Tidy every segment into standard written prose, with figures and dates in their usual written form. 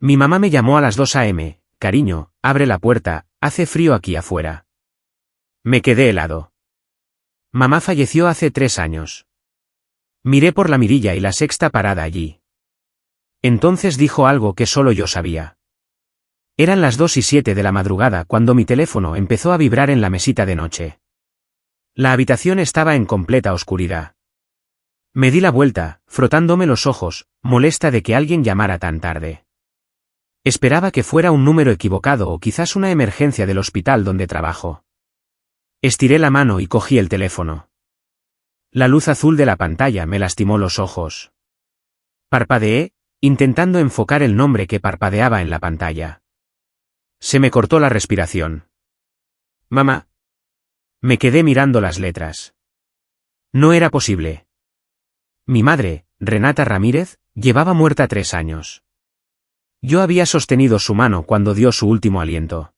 Mi mamá me llamó a las 2 a.m. Cariño, abre la puerta, hace frío aquí afuera. Me quedé helado. Mamá falleció hace 3 años. Miré por la mirilla y la sexta parada allí. Entonces dijo algo que solo yo sabía. Eran las 2:07 de la madrugada cuando mi teléfono empezó a vibrar en la mesita de noche. La habitación estaba en completa oscuridad. Me di la vuelta, frotándome los ojos, molesta de que alguien llamara tan tarde. Esperaba que fuera un número equivocado o quizás una emergencia del hospital donde trabajo. Estiré la mano y cogí el teléfono. La luz azul de la pantalla me lastimó los ojos. Parpadeé, intentando enfocar el nombre que parpadeaba en la pantalla. Se me cortó la respiración. Mamá. Me quedé mirando las letras. No era posible. Mi madre, Renata Ramírez, llevaba muerta 3 años. Yo había sostenido su mano cuando dio su último aliento.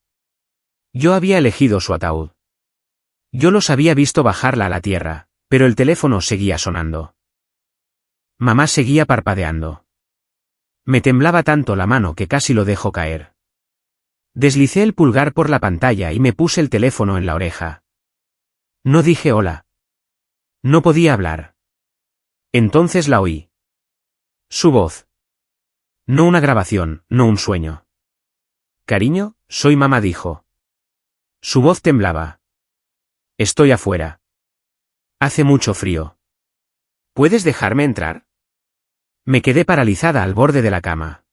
Yo había elegido su ataúd. Yo los había visto bajarla a la tierra, pero el teléfono seguía sonando. Mamá seguía parpadeando. Me temblaba tanto la mano que casi lo dejó caer. Deslicé el pulgar por la pantalla y me puse el teléfono en la oreja. No dije hola. No podía hablar. Entonces la oí. Su voz. No una grabación, no un sueño. Cariño, soy mamá, dijo. Su voz temblaba. Estoy afuera. Hace mucho frío. ¿Puedes dejarme entrar? Me quedé paralizada al borde de la cama.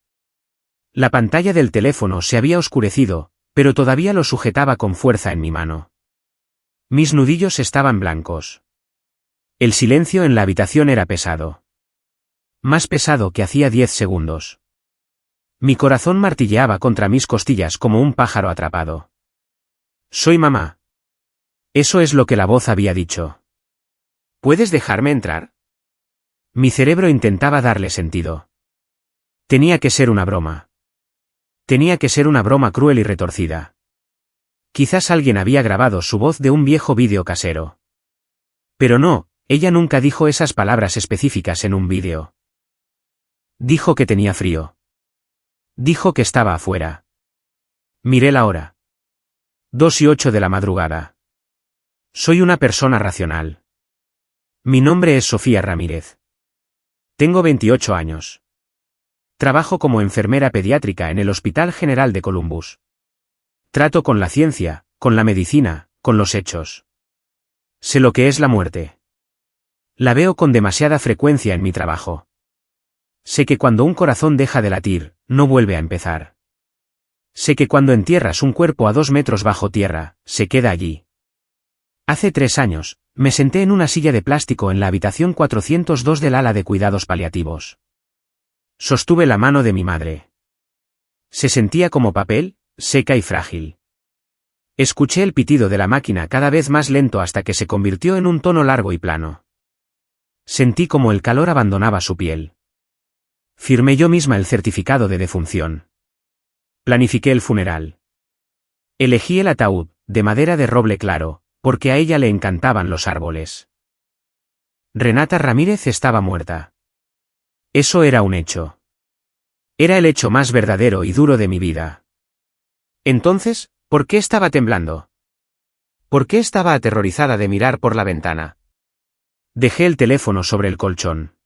La pantalla del teléfono se había oscurecido, pero todavía lo sujetaba con fuerza en mi mano. Mis nudillos estaban blancos. El silencio en la habitación era pesado. Más pesado que hacía 10 segundos. Mi corazón martilleaba contra mis costillas como un pájaro atrapado. Soy mamá. Eso es lo que la voz había dicho. ¿Puedes dejarme entrar? Mi cerebro intentaba darle sentido. Tenía que ser una broma. Tenía que ser una broma cruel y retorcida. Quizás alguien había grabado su voz de un viejo vídeo casero. Pero no, ella nunca dijo esas palabras específicas en un vídeo. Dijo que tenía frío. Dijo que estaba afuera. Miré la hora. 2:08 de la madrugada. Soy una persona racional. Mi nombre es Sofía Ramírez. Tengo 28 años. Trabajo como enfermera pediátrica en el Hospital General de Columbus. Trato con la ciencia, con la medicina, con los hechos. Sé lo que es la muerte. La veo con demasiada frecuencia en mi trabajo. Sé que cuando un corazón deja de latir, no vuelve a empezar. Sé que cuando entierras un cuerpo a 2 metros bajo tierra, se queda allí. Hace 3 años, me senté en una silla de plástico en la habitación 402 del ala de cuidados paliativos. Sostuve la mano de mi madre. Se sentía como papel, seca y frágil. Escuché el pitido de la máquina cada vez más lento hasta que se convirtió en un tono largo y plano. Sentí como el calor abandonaba su piel. Firmé yo misma el certificado de defunción. Planifiqué el funeral. Elegí el ataúd, de madera de roble claro, porque a ella le encantaban los árboles. Renata Ramírez estaba muerta. Eso era un hecho. Era el hecho más verdadero y duro de mi vida. Entonces, ¿por qué estaba temblando? ¿Por qué estaba aterrorizada de mirar por la ventana? Dejé el teléfono sobre el colchón.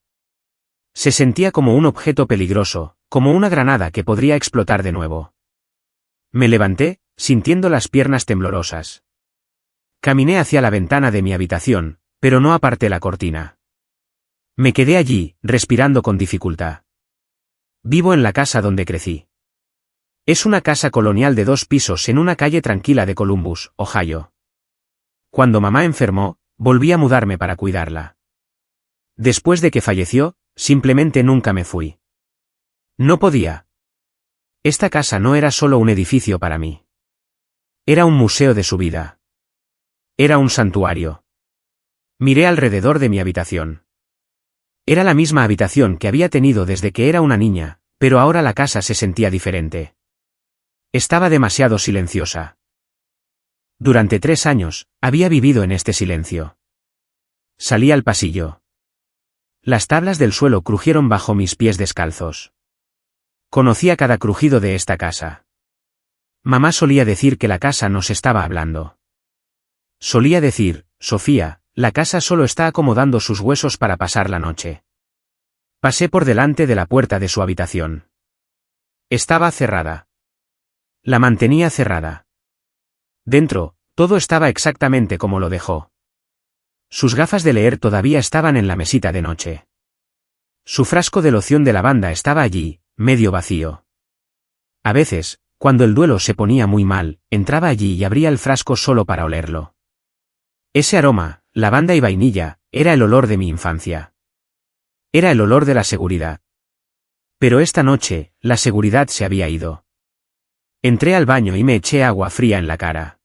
Se sentía como un objeto peligroso, como una granada que podría explotar de nuevo. Me levanté, sintiendo las piernas temblorosas. Caminé hacia la ventana de mi habitación, pero no aparté la cortina. Me quedé allí, respirando con dificultad. Vivo en la casa donde crecí. Es una casa colonial de 2 pisos en una calle tranquila de Columbus, Ohio. Cuando mamá enfermó, volví a mudarme para cuidarla. Después de que falleció, simplemente nunca me fui. No podía. Esta casa no era solo un edificio para mí. Era un museo de su vida. Era un santuario. Miré alrededor de mi habitación. Era la misma habitación que había tenido desde que era una niña, pero ahora la casa se sentía diferente. Estaba demasiado silenciosa. Durante 3 años, había vivido en este silencio. Salí al pasillo. Las tablas del suelo crujieron bajo mis pies descalzos. Conocía cada crujido de esta casa. Mamá solía decir que la casa nos estaba hablando. Solía decir, Sofía, la casa solo está acomodando sus huesos para pasar la noche. Pasé por delante de la puerta de su habitación. Estaba cerrada. La mantenía cerrada. Dentro, todo estaba exactamente como lo dejó. Sus gafas de leer todavía estaban en la mesita de noche. Su frasco de loción de lavanda estaba allí, medio vacío. A veces, cuando el duelo se ponía muy mal, entraba allí y abría el frasco solo para olerlo. Ese aroma, lavanda y vainilla, era el olor de mi infancia. Era el olor de la seguridad. Pero esta noche, la seguridad se había ido. Entré al baño y me eché agua fría en la cara.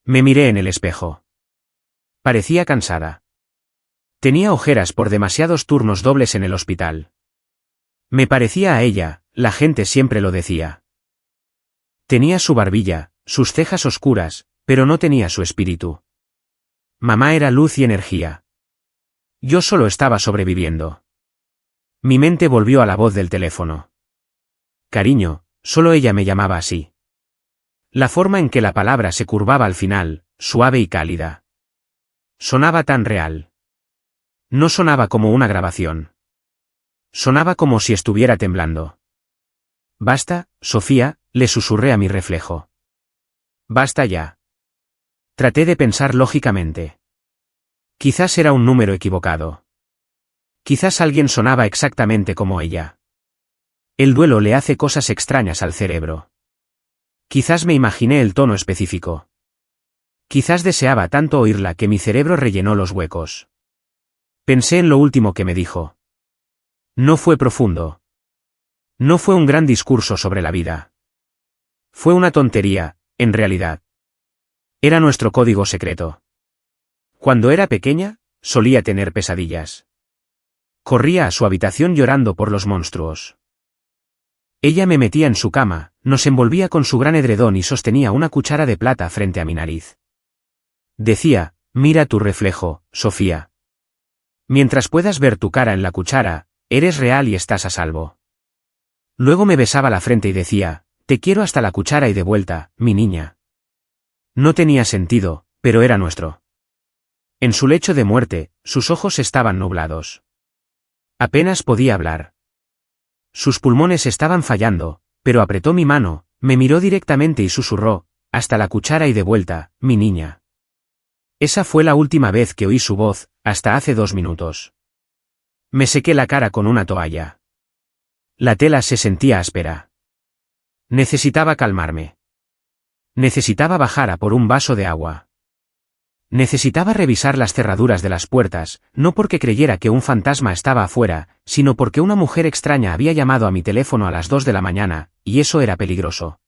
Me miré en el espejo. Parecía cansada. Tenía ojeras por demasiados turnos dobles en el hospital. Me parecía a ella, la gente siempre lo decía. Tenía su barbilla, sus cejas oscuras, pero no tenía su espíritu. Mamá era luz y energía. Yo solo estaba sobreviviendo. Mi mente volvió a la voz del teléfono. Cariño, solo ella me llamaba así. La forma en que la palabra se curvaba al final, suave y cálida. Sonaba tan real. No sonaba como una grabación. Sonaba como si estuviera temblando. Basta, Sofía, le susurré a mi reflejo. Basta ya. Traté de pensar lógicamente. Quizás era un número equivocado. Quizás alguien sonaba exactamente como ella. El duelo le hace cosas extrañas al cerebro. Quizás me imaginé el tono específico. Quizás deseaba tanto oírla que mi cerebro rellenó los huecos. Pensé en lo último que me dijo. No fue profundo. No fue un gran discurso sobre la vida. Fue una tontería, en realidad. Era nuestro código secreto. Cuando era pequeña, solía tener pesadillas. Corría a su habitación llorando por los monstruos. Ella me metía en su cama, nos envolvía con su gran edredón y sostenía una cuchara de plata frente a mi nariz. Decía, mira tu reflejo, Sofía. Mientras puedas ver tu cara en la cuchara, eres real y estás a salvo. Luego me besaba la frente y decía, te quiero hasta la cuchara y de vuelta, mi niña. No tenía sentido, pero era nuestro. En su lecho de muerte, sus ojos estaban nublados. Apenas podía hablar. Sus pulmones estaban fallando, pero apretó mi mano, me miró directamente y susurró, hasta la cuchara y de vuelta, mi niña. Esa fue la última vez que oí su voz, hasta hace 2 minutos. Me sequé la cara con una toalla. La tela se sentía áspera. Necesitaba calmarme. Necesitaba bajar a por un vaso de agua. Necesitaba revisar las cerraduras de las puertas, no porque creyera que un fantasma estaba afuera, sino porque una mujer extraña había llamado a mi teléfono a las 2 de la mañana, y eso era peligroso.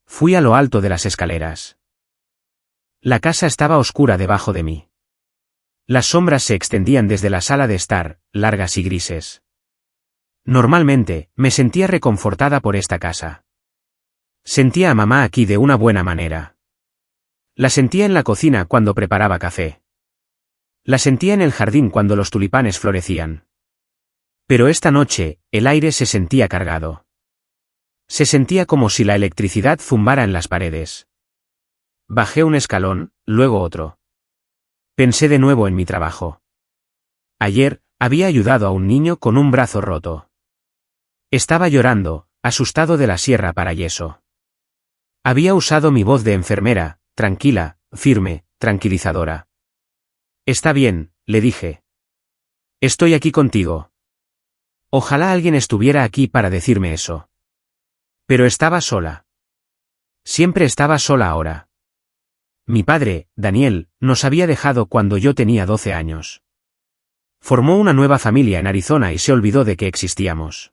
Fui a lo alto de las escaleras. La casa estaba oscura debajo de mí. Las sombras se extendían desde la sala de estar, largas y grises. Normalmente, me sentía reconfortada por esta casa. Sentía a mamá aquí de una buena manera. La sentía en la cocina cuando preparaba café. La sentía en el jardín cuando los tulipanes florecían. Pero esta noche, el aire se sentía cargado. Se sentía como si la electricidad zumbara en las paredes. Bajé un escalón, luego otro. Pensé de nuevo en mi trabajo. Ayer, había ayudado a un niño con un brazo roto. Estaba llorando, asustado de la sierra para yeso. Había usado mi voz de enfermera, tranquila, firme, tranquilizadora. Está bien, le dije. Estoy aquí contigo. Ojalá alguien estuviera aquí para decirme eso. Pero estaba sola. Siempre estaba sola ahora. Mi padre, Daniel, nos había dejado cuando yo tenía 12 años. Formó una nueva familia en Arizona y se olvidó de que existíamos.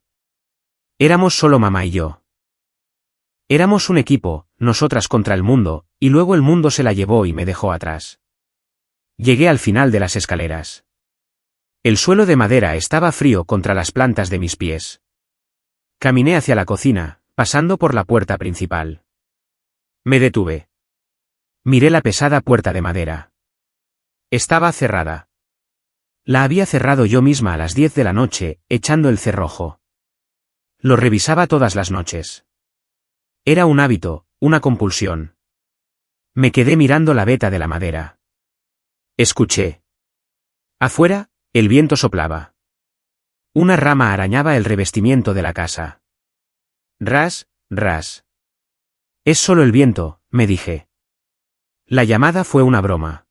Éramos solo mamá y yo. Éramos un equipo, nosotras contra el mundo, y luego el mundo se la llevó y me dejó atrás. Llegué al final de las escaleras. El suelo de madera estaba frío contra las plantas de mis pies. Caminé hacia la cocina, pasando por la puerta principal. Me detuve. Miré la pesada puerta de madera. Estaba cerrada. La había cerrado yo misma a las 10 de la noche, echando el cerrojo. Lo revisaba todas las noches. Era un hábito, una compulsión. Me quedé mirando la veta de la madera. Escuché. Afuera, el viento soplaba. Una rama arañaba el revestimiento de la casa. Ras, ras. Es solo el viento, me dije. La llamada fue una broma.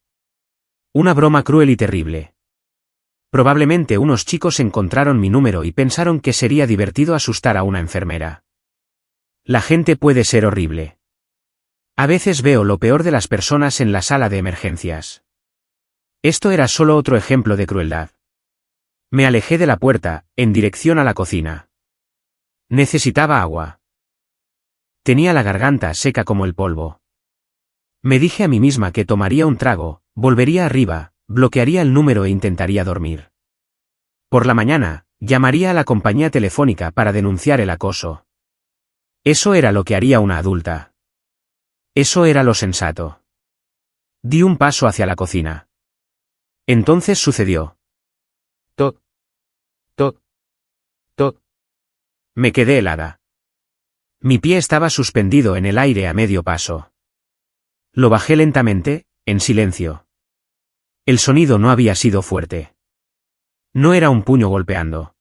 Una broma cruel y terrible. Probablemente unos chicos encontraron mi número y pensaron que sería divertido asustar a una enfermera. La gente puede ser horrible. A veces veo lo peor de las personas en la sala de emergencias. Esto era solo otro ejemplo de crueldad. Me alejé de la puerta, en dirección a la cocina. Necesitaba agua. Tenía la garganta seca como el polvo. Me dije a mí misma que tomaría un trago, volvería arriba, bloquearía el número e intentaría dormir. Por la mañana, llamaría a la compañía telefónica para denunciar el acoso. Eso era lo que haría una adulta. Eso era lo sensato. Di un paso hacia la cocina. Entonces sucedió. Toc. Toc. Toc. Me quedé helada. Mi pie estaba suspendido en el aire a medio paso. Lo bajé lentamente, en silencio. El sonido no había sido fuerte. No era un puño golpeando.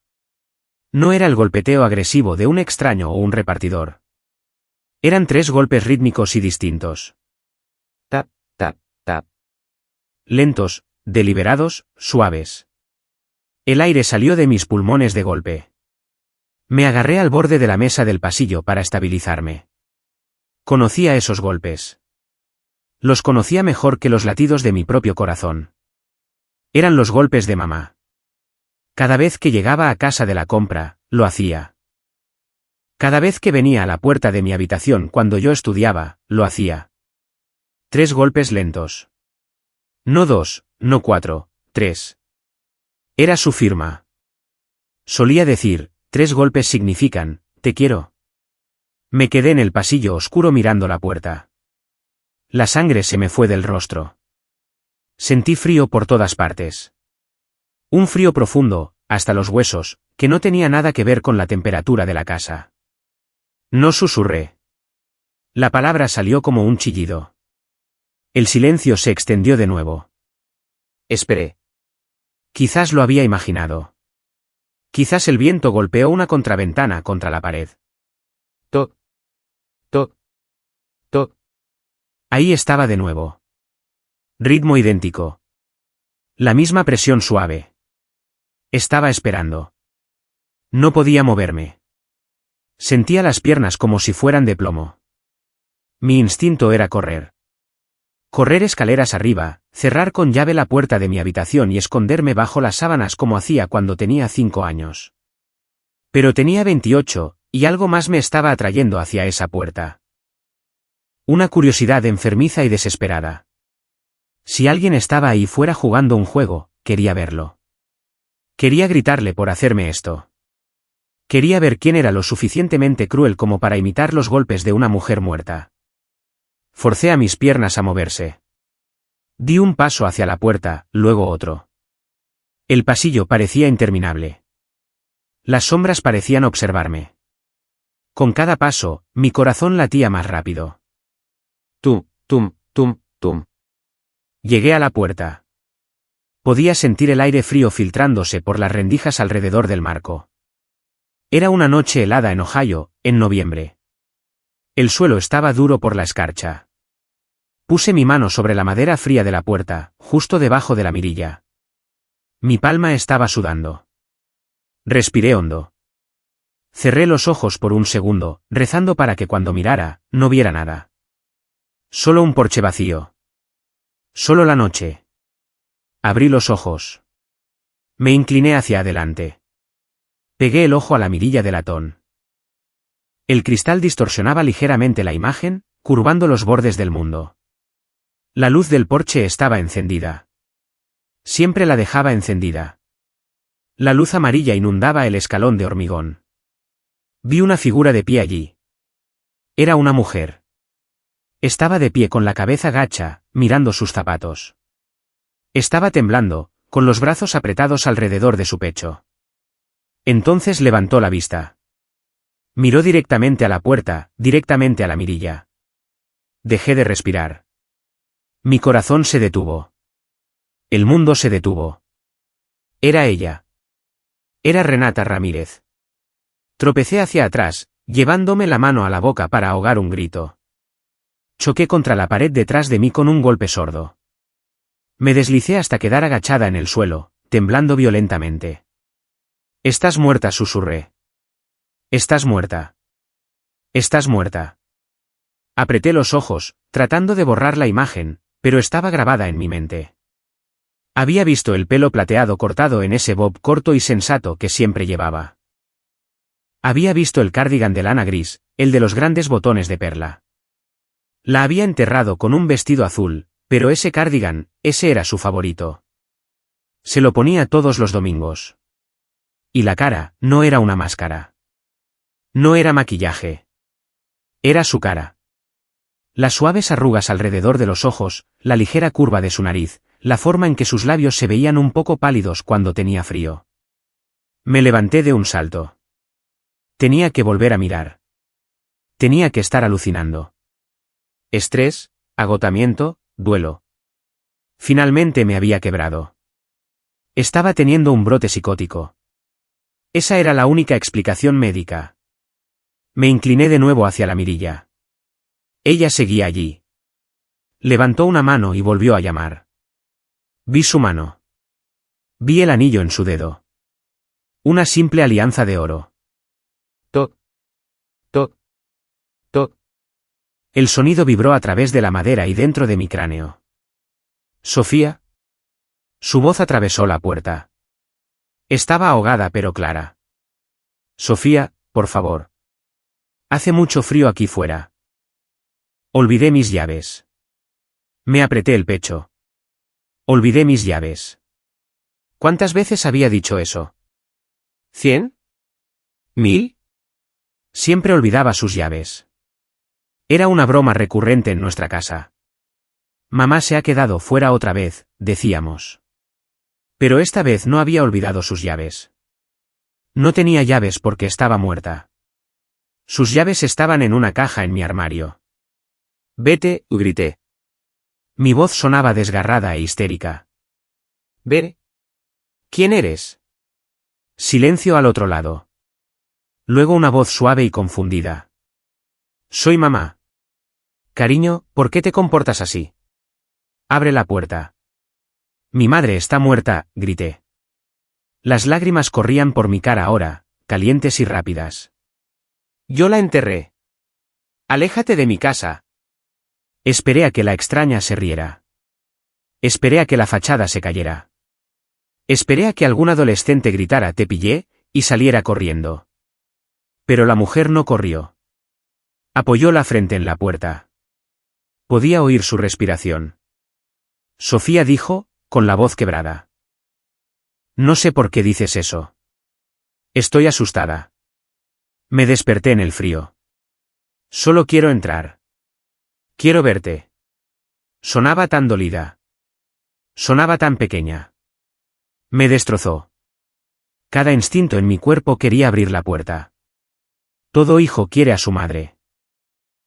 No era el golpeteo agresivo de un extraño o un repartidor. Eran 3 golpes rítmicos y distintos. Tap, tap, tap. Lentos, deliberados, suaves. El aire salió de mis pulmones de golpe. Me agarré al borde de la mesa del pasillo para estabilizarme. Conocía esos golpes. Los conocía mejor que los latidos de mi propio corazón. Eran los golpes de mamá. Cada vez que llegaba a casa de la compra, lo hacía. Cada vez que venía a la puerta de mi habitación cuando yo estudiaba, lo hacía. 3 golpes lentos. No 2, no 4, 3. Era su firma. Solía decir, 3 golpes significan, te quiero. Me quedé en el pasillo oscuro mirando la puerta. La sangre se me fue del rostro. Sentí frío por todas partes. Un frío profundo, hasta los huesos, que no tenía nada que ver con la temperatura de la casa. No susurré. La palabra salió como un chillido. El silencio se extendió de nuevo. Esperé. Quizás lo había imaginado. Quizás el viento golpeó una contraventana contra la pared. Toc. Toc. Toc. Ahí estaba de nuevo. Ritmo idéntico. La misma presión suave. Estaba esperando. No podía moverme. Sentía las piernas como si fueran de plomo. Mi instinto era correr. Correr escaleras arriba, cerrar con llave la puerta de mi habitación y esconderme bajo las sábanas como hacía cuando tenía 5 años. Pero tenía 28, y algo más me estaba atrayendo hacia esa puerta. Una curiosidad enfermiza y desesperada. Si alguien estaba ahí fuera jugando un juego, quería verlo. Quería gritarle por hacerme esto. Quería ver quién era lo suficientemente cruel como para imitar los golpes de una mujer muerta. Forcé a mis piernas a moverse. Di un paso hacia la puerta, luego otro. El pasillo parecía interminable. Las sombras parecían observarme. Con cada paso, mi corazón latía más rápido. Tum, tum, tum, tum. Llegué a la puerta. Podía sentir el aire frío filtrándose por las rendijas alrededor del marco. Era una noche helada en Ohio, en noviembre. El suelo estaba duro por la escarcha. Puse mi mano sobre la madera fría de la puerta, justo debajo de la mirilla. Mi palma estaba sudando. Respiré hondo. Cerré los ojos por un segundo, rezando para que cuando mirara, no viera nada. Solo un porche vacío. Solo la noche. Abrí los ojos. Me incliné hacia adelante. Pegué el ojo a la mirilla de latón. El cristal distorsionaba ligeramente la imagen, curvando los bordes del mundo. La luz del porche estaba encendida. Siempre la dejaba encendida. La luz amarilla inundaba el escalón de hormigón. Vi una figura de pie allí. Era una mujer. Estaba de pie con la cabeza gacha, mirando sus zapatos. Estaba temblando, con los brazos apretados alrededor de su pecho. Entonces levantó la vista. Miró directamente a la puerta, directamente a la mirilla. Dejé de respirar. Mi corazón se detuvo. El mundo se detuvo. Era ella. Era Renata Ramírez. Tropecé hacia atrás, llevándome la mano a la boca para ahogar un grito. Choqué contra la pared detrás de mí con un golpe sordo. Me deslicé hasta quedar agachada en el suelo, temblando violentamente. «Estás muerta», susurré. «Estás muerta. Estás muerta». Apreté los ojos, tratando de borrar la imagen, pero estaba grabada en mi mente. Había visto el pelo plateado cortado en ese bob corto y sensato que siempre llevaba. Había visto el cardigan de lana gris, el de los grandes botones de perla. La había enterrado con un vestido azul, pero ese cardigan, ese era su favorito. Se lo ponía todos los domingos. Y la cara, no era una máscara. No era maquillaje. Era su cara. Las suaves arrugas alrededor de los ojos, la ligera curva de su nariz, la forma en que sus labios se veían un poco pálidos cuando tenía frío. Me levanté de un salto. Tenía que volver a mirar. Tenía que estar alucinando. Estrés, agotamiento, duelo. Finalmente me había quebrado. Estaba teniendo un brote psicótico. Esa era la única explicación médica. Me incliné de nuevo hacia la mirilla. Ella seguía allí. Levantó una mano y volvió a llamar. Vi su mano. Vi el anillo en su dedo. Una simple alianza de oro. Toc. Toc. Toc. El sonido vibró a través de la madera y dentro de mi cráneo. «Sofía». Su voz atravesó la puerta. Estaba ahogada pero clara. «Sofía, por favor. Hace mucho frío aquí fuera». Olvidé mis llaves. Me apreté el pecho. Olvidé mis llaves. ¿Cuántas veces había dicho eso? ¿100? ¿1000? Siempre olvidaba sus llaves. Era una broma recurrente en nuestra casa. «Mamá se ha quedado fuera otra vez», decíamos. Pero esta vez no había olvidado sus llaves. No tenía llaves porque estaba muerta. Sus llaves estaban en una caja en mi armario. «Vete», grité. Mi voz sonaba desgarrada e histérica. «¿Ver? ¿Quién eres?» Silencio al otro lado. Luego una voz suave y confundida. «Soy mamá». «Cariño, ¿por qué te comportas así? Abre la puerta». «Mi madre está muerta», grité. Las lágrimas corrían por mi cara ahora, calientes y rápidas. «Yo la enterré. Aléjate de mi casa». Esperé a que la extraña se riera. Esperé a que la fachada se cayera. Esperé a que algún adolescente gritara «te pillé», y saliera corriendo. Pero la mujer no corrió. Apoyó la frente en la puerta. Podía oír su respiración. «Sofía», dijo, con la voz quebrada. «No sé por qué dices eso. Estoy asustada». Me desperté en el frío. «Solo quiero entrar. Quiero verte». Sonaba tan dolida. Sonaba tan pequeña. Me destrozó. Cada instinto en mi cuerpo quería abrir la puerta. Todo hijo quiere a su madre.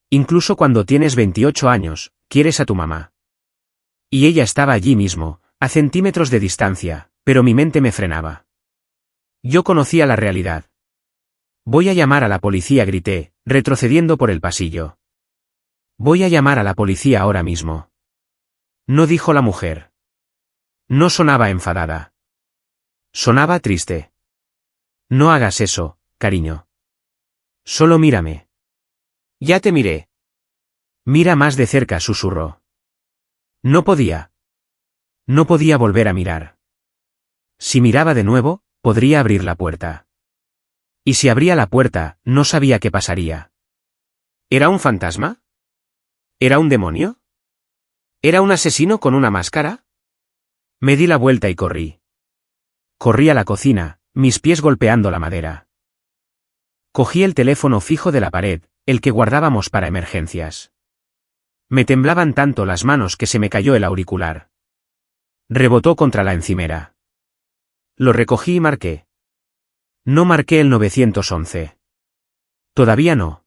Incluso cuando tienes 28 años, quieres a tu mamá. Y ella estaba allí mismo, a centímetros de distancia, pero mi mente me frenaba. Yo conocía la realidad. «Voy a llamar a la policía», grité, retrocediendo por el pasillo. «Voy a llamar a la policía ahora mismo». No, dijo la mujer. No sonaba enfadada. Sonaba triste. «No hagas eso, cariño. Solo mírame». «Ya te miré». «Mira más de cerca», susurró. No podía. No podía volver a mirar. Si miraba de nuevo, podría abrir la puerta. Y si abría la puerta, no sabía qué pasaría. ¿Era un fantasma? ¿Era un demonio? ¿Era un asesino con una máscara? Me di la vuelta y corrí. Corrí a la cocina, mis pies golpeando la madera. Cogí el teléfono fijo de la pared, el que guardábamos para emergencias. Me temblaban tanto las manos que se me cayó el auricular. Rebotó contra la encimera. Lo recogí y marqué. No marqué el 911. Todavía no.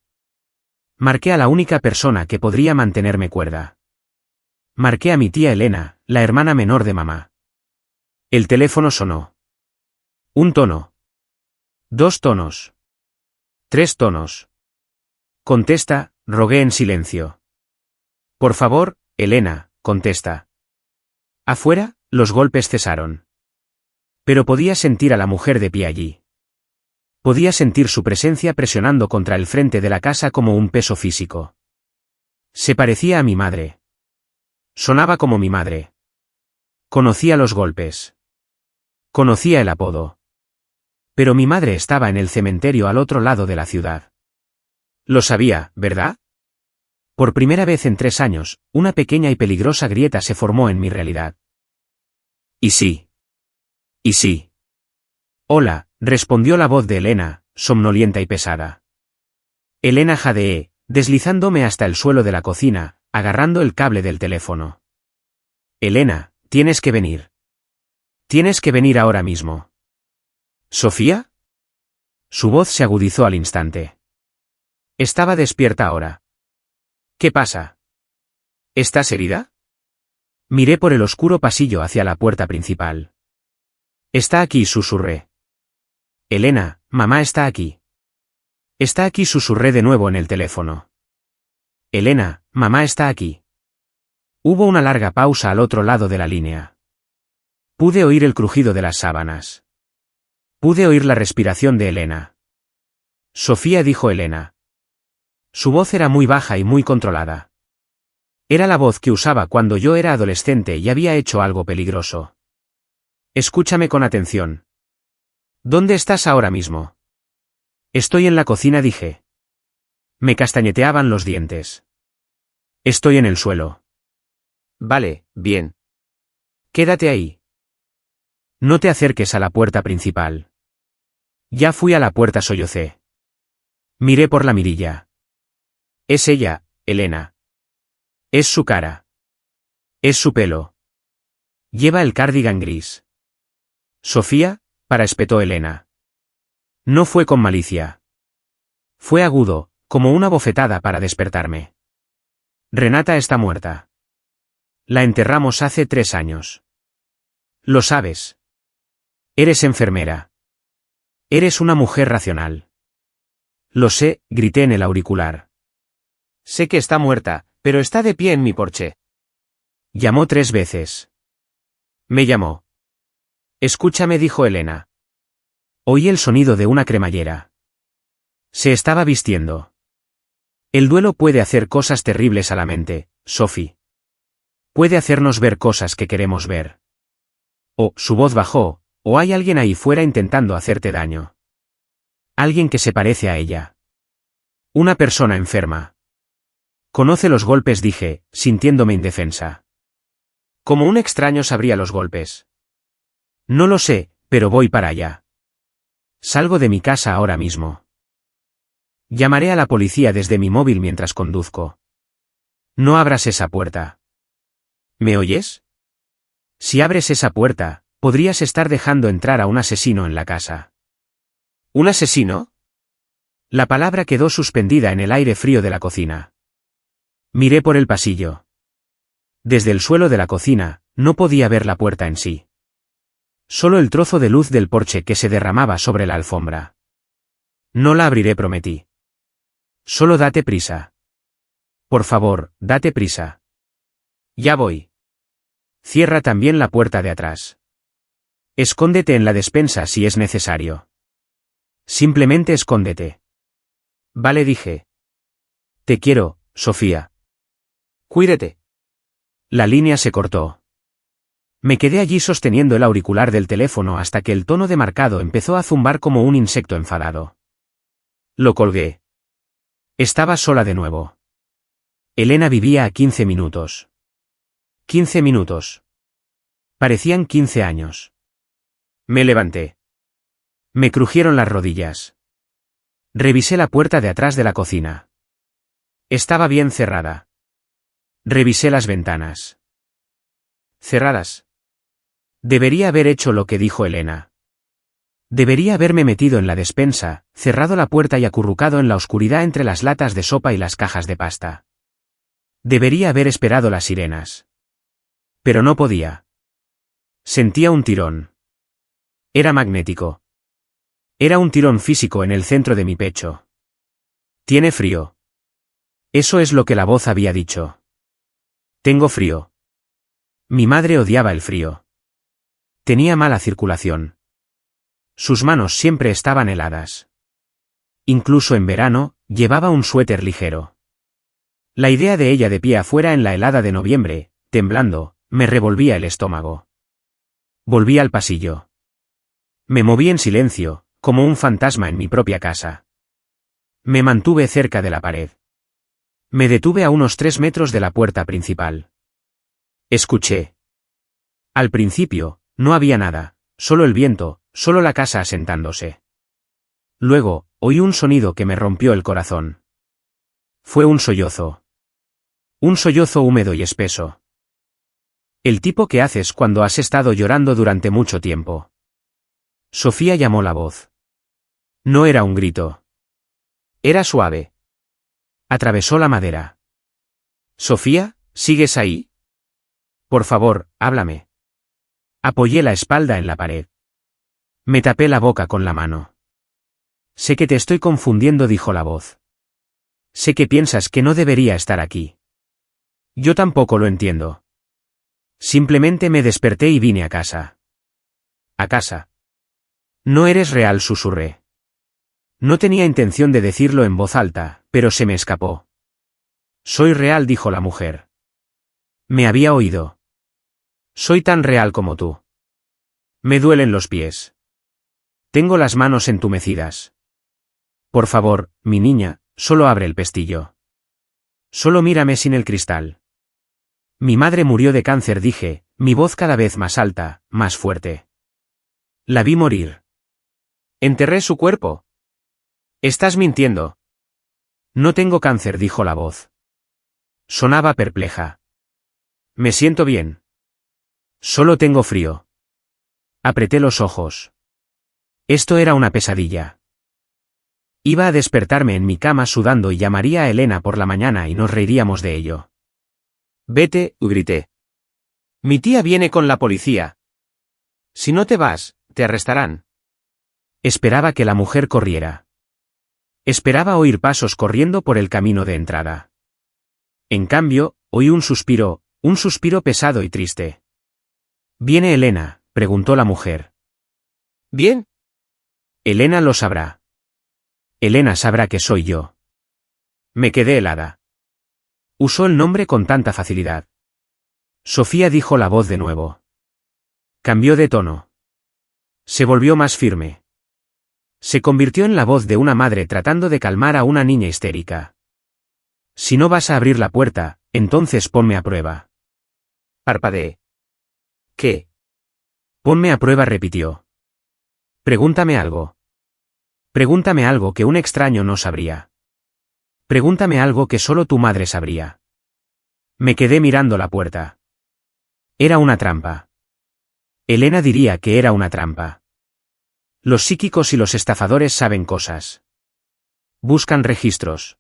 Marqué a la única persona que podría mantenerme cuerda. Marqué a mi tía Elena, la hermana menor de mamá. El teléfono sonó. 1 tono. 2 tonos. 3 tonos. Contesta, rogué en silencio. Por favor, Elena, contesta. Afuera, los golpes cesaron. Pero podía sentir a la mujer de pie allí. Podía sentir su presencia presionando contra el frente de la casa como un peso físico. Se parecía a mi madre. Sonaba como mi madre. Conocía los golpes. Conocía el apodo. Pero mi madre estaba en el cementerio al otro lado de la ciudad. Lo sabía, ¿verdad? Por primera vez en 3 años, una pequeña y peligrosa grieta se formó en mi realidad. Y sí. Y sí. Hola, respondió la voz de Elena, somnolienta y pesada. Elena jadeé, deslizándome hasta el suelo de la cocina, agarrando el cable del teléfono. Elena, tienes que venir. Tienes que venir ahora mismo. ¿Sofía? Su voz se agudizó al instante. Estaba despierta ahora. ¿Qué pasa? ¿Estás herida? Miré por el oscuro pasillo hacia la puerta principal. Está aquí, susurré. Elena, mamá está aquí. Está aquí, susurré de nuevo en el teléfono. Elena, mamá está aquí. Hubo una larga pausa al otro lado de la línea. Pude oír el crujido de las sábanas. Pude oír la respiración de Elena. Sofía, dijo Elena. Su voz era muy baja y muy controlada. Era la voz que usaba cuando yo era adolescente y había hecho algo peligroso. Escúchame con atención. ¿Dónde estás ahora mismo? Estoy en la cocina, dije. Me castañeteaban los dientes. Estoy en el suelo. Vale, bien. Quédate ahí. No te acerques a la puerta principal. Ya fui a la puerta, sollocé. Miré por la mirilla. Es ella, Elena. Es su cara. Es su pelo. Lleva el cardigan gris. Sofía, espetó Elena. No fue con malicia. Fue agudo, como una bofetada para despertarme. Renata está muerta. La enterramos hace 3 años. Lo sabes. Eres enfermera. Eres una mujer racional. Lo sé, grité en el auricular. Sé que está muerta, pero está de pie en mi porche. Llamó 3 veces. Me llamó. Escúchame, dijo Elena. Oí el sonido de una cremallera. Se estaba vistiendo. El duelo puede hacer cosas terribles a la mente, Sophie. Puede hacernos ver cosas que queremos ver. O, su voz bajó, o hay alguien ahí fuera intentando hacerte daño. Alguien que se parece a ella. Una persona enferma. Conoce los golpes, dije, sintiéndome indefensa. Como un extraño sabría los golpes. No lo sé, pero voy para allá. Salgo de mi casa ahora mismo. Llamaré a la policía desde mi móvil mientras conduzco. No abras esa puerta. ¿Me oyes? Si abres esa puerta, podrías estar dejando entrar a un asesino en la casa. ¿Un asesino? La palabra quedó suspendida en el aire frío de la cocina. Miré por el pasillo. Desde el suelo de la cocina, no podía ver la puerta en sí. Solo el trozo de luz del porche que se derramaba sobre la alfombra. No la abriré, prometí. Solo date prisa. Por favor, date prisa. Ya voy. Cierra también la puerta de atrás. Escóndete en la despensa si es necesario. Simplemente escóndete. Vale, dije. Te quiero, Sofía. Cuídate. La línea se cortó. Me quedé allí sosteniendo el auricular del teléfono hasta que el tono demarcado empezó a zumbar como un insecto enfadado. Lo colgué. Estaba sola de nuevo. Elena vivía a 15 minutos. 15 minutos. Parecían 15 años. Me levanté. Me crujieron las rodillas. Revisé la puerta de atrás de la cocina. Estaba bien cerrada. Revisé las ventanas. Cerradas. Debería haber hecho lo que dijo Elena. Debería haberme metido en la despensa, cerrado la puerta y acurrucado en la oscuridad entre las latas de sopa y las cajas de pasta. Debería haber esperado las sirenas. Pero no podía. Sentía un tirón. Era magnético. Era un tirón físico en el centro de mi pecho. Tiene frío. Eso es lo que la voz había dicho. Tengo frío. Mi madre odiaba el frío. Tenía mala circulación. Sus manos siempre estaban heladas. Incluso en verano, llevaba un suéter ligero. La idea de ella de pie afuera en la helada de noviembre, temblando, me revolvía el estómago. Volví al pasillo. Me moví en silencio, como un fantasma en mi propia casa. Me mantuve cerca de la pared. Me detuve a unos 3 metros de la puerta principal. Escuché. Al principio, no había nada, solo el viento, solo la casa asentándose. Luego, oí un sonido que me rompió el corazón. Fue un sollozo. Un sollozo húmedo y espeso. El tipo que haces cuando has estado llorando durante mucho tiempo. Sofía llamó la voz. No era un grito. Era suave. Atravesó la madera. Sofía, ¿sigues ahí? Por favor, háblame. Apoyé la espalda en la pared. Me tapé la boca con la mano. Sé que te estoy confundiendo, dijo la voz. Sé que piensas que no debería estar aquí. Yo tampoco lo entiendo. Simplemente me desperté y vine a casa. A casa. No eres real, susurré. No tenía intención de decirlo en voz alta, pero se me escapó. Soy real, dijo la mujer. Me había oído. Soy tan real como tú. Me duelen los pies. Tengo las manos entumecidas. Por favor, mi niña, solo abre el pestillo. Solo mírame sin el cristal. Mi madre murió de cáncer, dije, mi voz cada vez más alta, más fuerte. La vi morir. ¿Enterré su cuerpo? Estás mintiendo. No tengo cáncer, dijo la voz. Sonaba perpleja. Me siento bien. Solo tengo frío. Apreté los ojos. Esto era una pesadilla. Iba a despertarme en mi cama sudando y llamaría a Elena por la mañana y nos reiríamos de ello. Vete, grité. Mi tía viene con la policía. Si no te vas, te arrestarán. Esperaba que la mujer corriera. Esperaba oír pasos corriendo por el camino de entrada. En cambio, oí un suspiro pesado y triste. ¿Viene Elena?, preguntó la mujer. ¿Bien? Elena lo sabrá. Elena sabrá que soy yo. Me quedé helada. Usó el nombre con tanta facilidad. Sofía, dijo la voz de nuevo. Cambió de tono. Se volvió más firme. Se convirtió en la voz de una madre tratando de calmar a una niña histérica. Si no vas a abrir la puerta, entonces ponme a prueba. Parpadeé. ¿Qué? Ponme a prueba, repitió. Pregúntame algo. Pregúntame algo que un extraño no sabría. Pregúntame algo que solo tu madre sabría. Me quedé mirando la puerta. Era una trampa. Elena diría que era una trampa. Los psíquicos y los estafadores saben cosas. Buscan registros.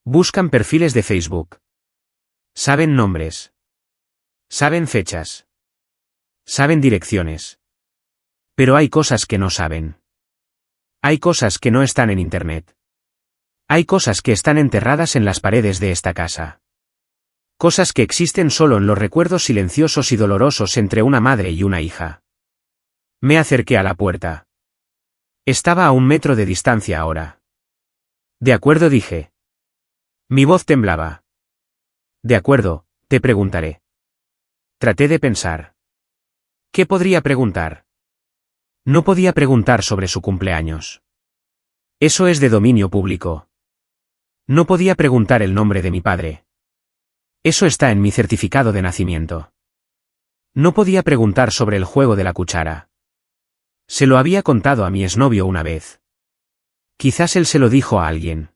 Buscan perfiles de Facebook. Saben nombres. Saben fechas. Saben direcciones. Pero hay cosas que no saben. Hay cosas que no están en Internet. Hay cosas que están enterradas en las paredes de esta casa. Cosas que existen solo en los recuerdos silenciosos y dolorosos entre una madre y una hija. Me acerqué a la puerta. Estaba a 1 metro de distancia ahora. De acuerdo, dije. Mi voz temblaba. De acuerdo, te preguntaré. Traté de pensar. ¿Qué podría preguntar? No podía preguntar sobre su cumpleaños. Eso es de dominio público. No podía preguntar el nombre de mi padre. Eso está en mi certificado de nacimiento. No podía preguntar sobre el juego de la cuchara. Se lo había contado a mi exnovio una vez. Quizás él se lo dijo a alguien.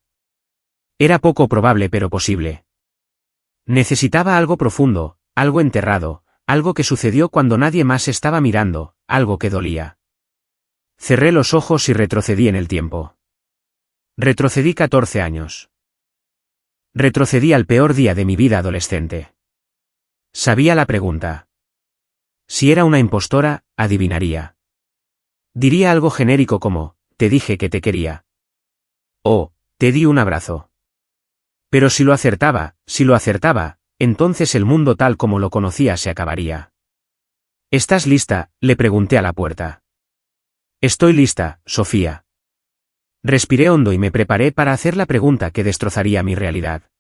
Era poco probable pero posible. Necesitaba algo profundo, algo enterrado, algo que sucedió cuando nadie más estaba mirando, algo que dolía. Cerré los ojos y retrocedí en el tiempo. Retrocedí 14 años. Retrocedí al peor día de mi vida adolescente. Sabía la pregunta. Si era una impostora, adivinaría. Diría algo genérico como, te dije que te quería. O, te di un abrazo. Pero si lo acertaba, entonces el mundo tal como lo conocía se acabaría. ¿Estás lista?, le pregunté a la puerta. Estoy lista, Sofía. Respiré hondo y me preparé para hacer la pregunta que destrozaría mi realidad.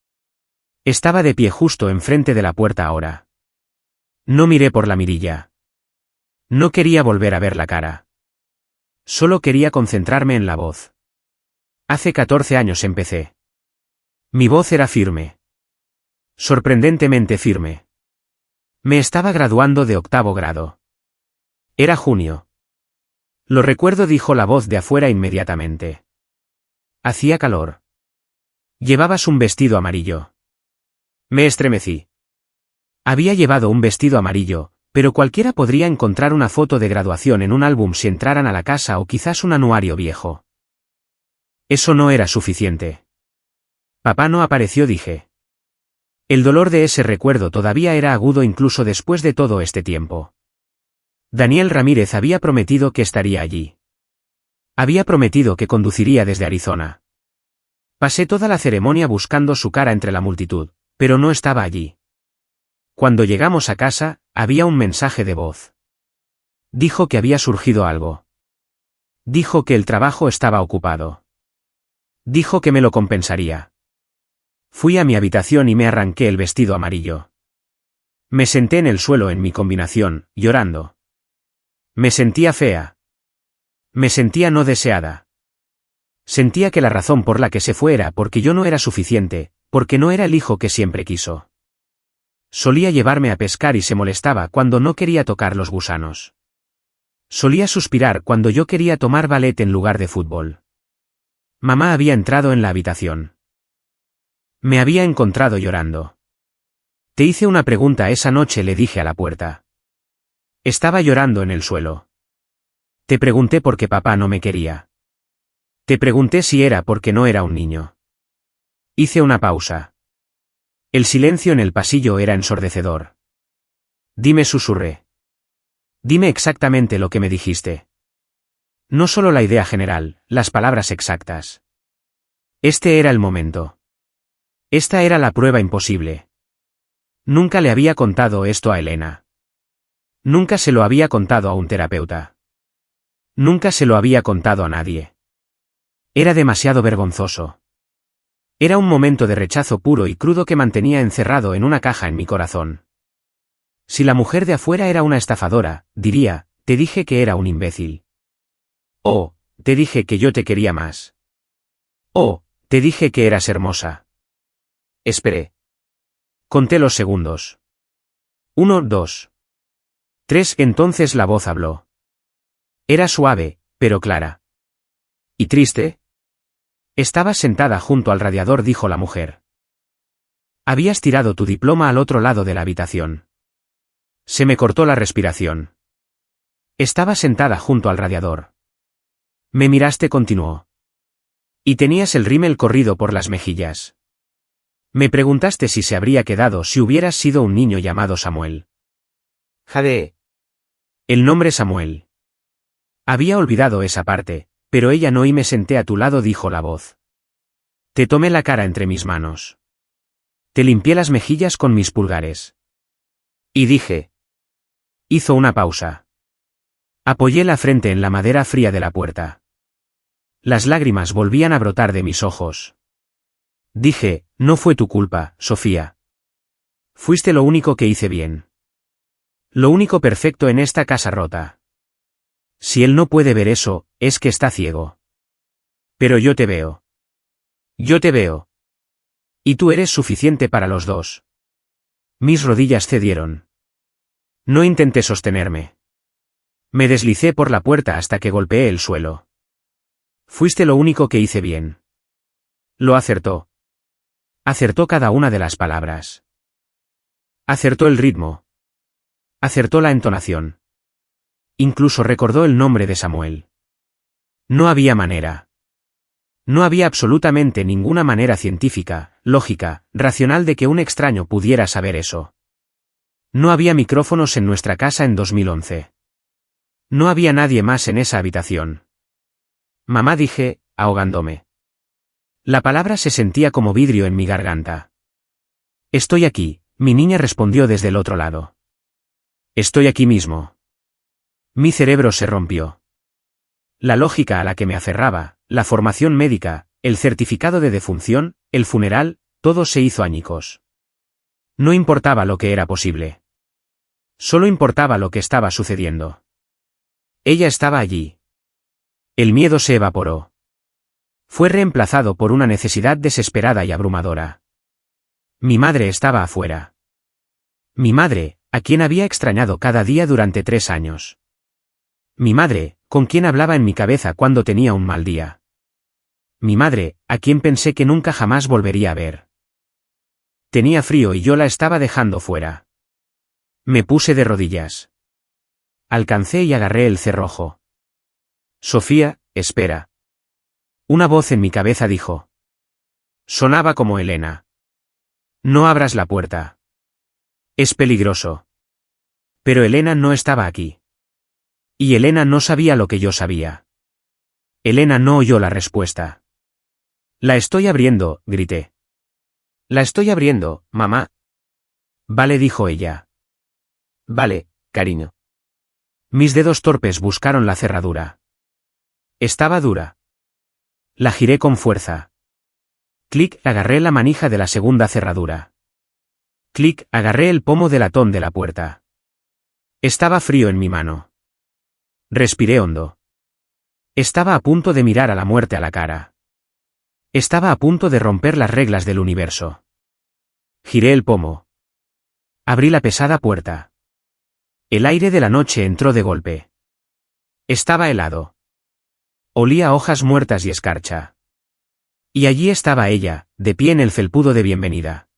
Estaba de pie justo enfrente de la puerta ahora. No miré por la mirilla. No quería volver a ver la cara. Solo quería concentrarme en la voz. Hace 14 años empecé. Mi voz era firme. Sorprendentemente firme. Me estaba graduando de 8º grado. Era junio. Lo recuerdo, dijo la voz de afuera inmediatamente. Hacía calor. Llevabas un vestido amarillo. Me estremecí. Había llevado un vestido amarillo, pero cualquiera podría encontrar una foto de graduación en un álbum si entraran a la casa o quizás un anuario viejo. Eso no era suficiente. Papá no apareció, dije. El dolor de ese recuerdo todavía era agudo incluso después de todo este tiempo. Daniel Ramírez había prometido que estaría allí. Había prometido que conduciría desde Arizona. Pasé toda la ceremonia buscando su cara entre la multitud, pero no estaba allí. Cuando llegamos a casa, había un mensaje de voz. Dijo que había surgido algo. Dijo que el trabajo estaba ocupado. Dijo que me lo compensaría. Fui a mi habitación y me arranqué el vestido amarillo. Me senté en el suelo en mi combinación, llorando. Me sentía fea. Me sentía no deseada. Sentía que la razón por la que se fue era porque yo no era suficiente, porque no era el hijo que siempre quiso. Solía llevarme a pescar y se molestaba cuando no quería tocar los gusanos. Solía suspirar cuando yo quería tomar ballet en lugar de fútbol. Mamá había entrado en la habitación. Me había encontrado llorando. Te hice una pregunta esa noche, le dije a la puerta. Estaba llorando en el suelo. Te pregunté por qué papá no me quería. Te pregunté si era porque no era un niño. Hice una pausa. El silencio en el pasillo era ensordecedor. Dime, susurré. Dime exactamente lo que me dijiste. No solo la idea general, las palabras exactas. Este era el momento. Esta era la prueba imposible. Nunca le había contado esto a Elena. Nunca se lo había contado a un terapeuta. Nunca se lo había contado a nadie. Era demasiado vergonzoso. Era un momento de rechazo puro y crudo que mantenía encerrado en una caja en mi corazón. Si la mujer de afuera era una estafadora, diría, te dije que era un imbécil. Oh, te dije que yo te quería más. Oh, te dije que eras hermosa. Esperé. Conté los segundos. 1, 2. 3. Entonces la voz habló. Era suave, pero clara. ¿Y triste? Estabas sentada junto al radiador, dijo la mujer. Habías tirado tu diploma al otro lado de la habitación. Se me cortó la respiración. Estaba sentada junto al radiador. Me miraste, continuó. Y tenías el rímel corrido por las mejillas. Me preguntaste si se habría quedado si hubieras sido un niño llamado Samuel. Jade. El nombre Samuel. Había olvidado esa parte, pero ella no, y me senté a tu lado, dijo la voz. Te tomé la cara entre mis manos. Te limpié las mejillas con mis pulgares. Y dije. Hizo una pausa. Apoyé la frente en la madera fría de la puerta. Las lágrimas volvían a brotar de mis ojos. Dije, no fue tu culpa, Sofía. Fuiste lo único que hice bien. Lo único perfecto en esta casa rota. Si él no puede ver eso, es que está ciego. Pero yo te veo. Yo te veo. Y tú eres suficiente para los dos. Mis rodillas cedieron. No intenté sostenerme. Me deslicé por la puerta hasta que golpeé el suelo. Fuiste lo único que hice bien. Lo acertó. Acertó cada una de las palabras. Acertó el ritmo. Acertó la entonación. Incluso recordó el nombre de Samuel. No había manera. No había absolutamente ninguna manera científica, lógica, racional de que un extraño pudiera saber eso. No había micrófonos en nuestra casa en 2011. No había nadie más en esa habitación. Mamá, dije, ahogándome. La palabra se sentía como vidrio en mi garganta. Estoy aquí, mi niña respondió desde el otro lado. Estoy aquí mismo. Mi cerebro se rompió. La lógica a la que me aferraba, la formación médica, el certificado de defunción, el funeral, todo se hizo añicos. No importaba lo que era posible. Solo importaba lo que estaba sucediendo. Ella estaba allí. El miedo se evaporó. Fue reemplazado por una necesidad desesperada y abrumadora. Mi madre estaba afuera. Mi madre, a quien había extrañado cada día durante 3 años. Mi madre, con quien hablaba en mi cabeza cuando tenía un mal día. Mi madre, a quien pensé que nunca jamás volvería a ver. Tenía frío y yo la estaba dejando fuera. Me puse de rodillas. Alcancé y agarré el cerrojo. Sofía, espera. Una voz en mi cabeza dijo. Sonaba como Elena. No abras la puerta. Es peligroso. Pero Elena no estaba aquí. Y Elena no sabía lo que yo sabía. Elena no oyó la respuesta. La estoy abriendo, grité. La estoy abriendo, mamá. Vale, dijo ella. Vale, cariño. Mis dedos torpes buscaron la cerradura. Estaba dura. La giré con fuerza. Clic, agarré la manija de la segunda cerradura. Clic, agarré el pomo de latón de la puerta. Estaba frío en mi mano. Respiré hondo. Estaba a punto de mirar a la muerte a la cara. Estaba a punto de romper las reglas del universo. Giré el pomo. Abrí la pesada puerta. El aire de la noche entró de golpe. Estaba helado. Olía a hojas muertas y escarcha. Y allí estaba ella, de pie en el felpudo de bienvenida.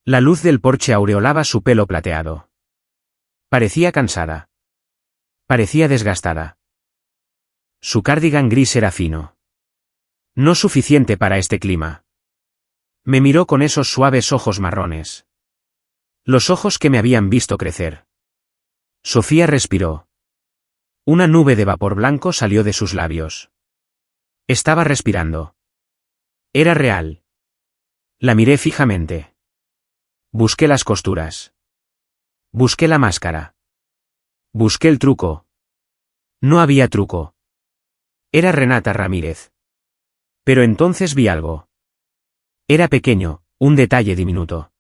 La luz del porche aureolaba su pelo plateado. Parecía cansada. Parecía desgastada. Su cardigan gris era fino. No suficiente para este clima. Me miró con esos suaves ojos marrones. Los ojos que me habían visto crecer. Sofía respiró. Una nube de vapor blanco salió de sus labios. Estaba respirando. Era real. La miré fijamente. Busqué las costuras. Busqué la máscara. Busqué el truco. No había truco. Era Renata Ramírez. Pero entonces vi algo. Era pequeño, un detalle diminuto.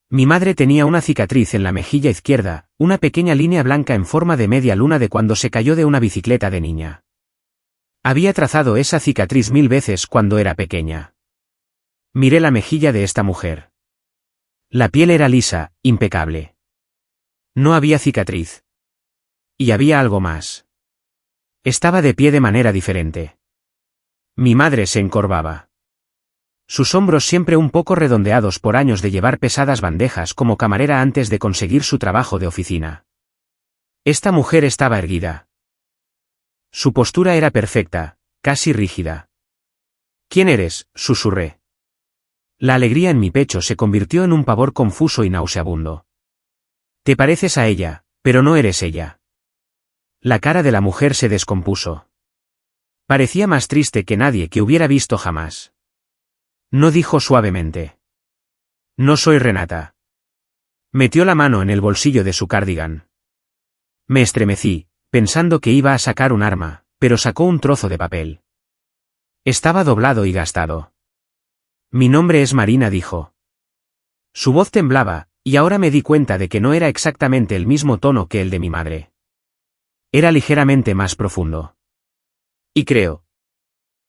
Mi madre tenía una cicatriz en la mejilla izquierda, una pequeña línea blanca en forma de media luna de cuando se cayó de una bicicleta de niña. Había trazado esa cicatriz 1000 veces cuando era pequeña. Miré la mejilla de esta mujer. La piel era lisa, impecable. No había cicatriz. Y había algo más. Estaba de pie de manera diferente. Mi madre se encorvaba. Sus hombros siempre un poco redondeados por años de llevar pesadas bandejas como camarera antes de conseguir su trabajo de oficina. Esta mujer estaba erguida. Su postura era perfecta, casi rígida. ¿Quién eres?, susurré. La alegría en mi pecho se convirtió en un pavor confuso y nauseabundo. Te pareces a ella, pero no eres ella. La cara de la mujer se descompuso. Parecía más triste que nadie que hubiera visto jamás. No, dijo suavemente. No soy Renata. Metió la mano en el bolsillo de su cardigan. Me estremecí, pensando que iba a sacar un arma, pero sacó un trozo de papel. Estaba doblado y gastado. Mi nombre es Marina, dijo. Su voz temblaba, y ahora me di cuenta de que no era exactamente el mismo tono que el de mi madre. Era ligeramente más profundo. Y creo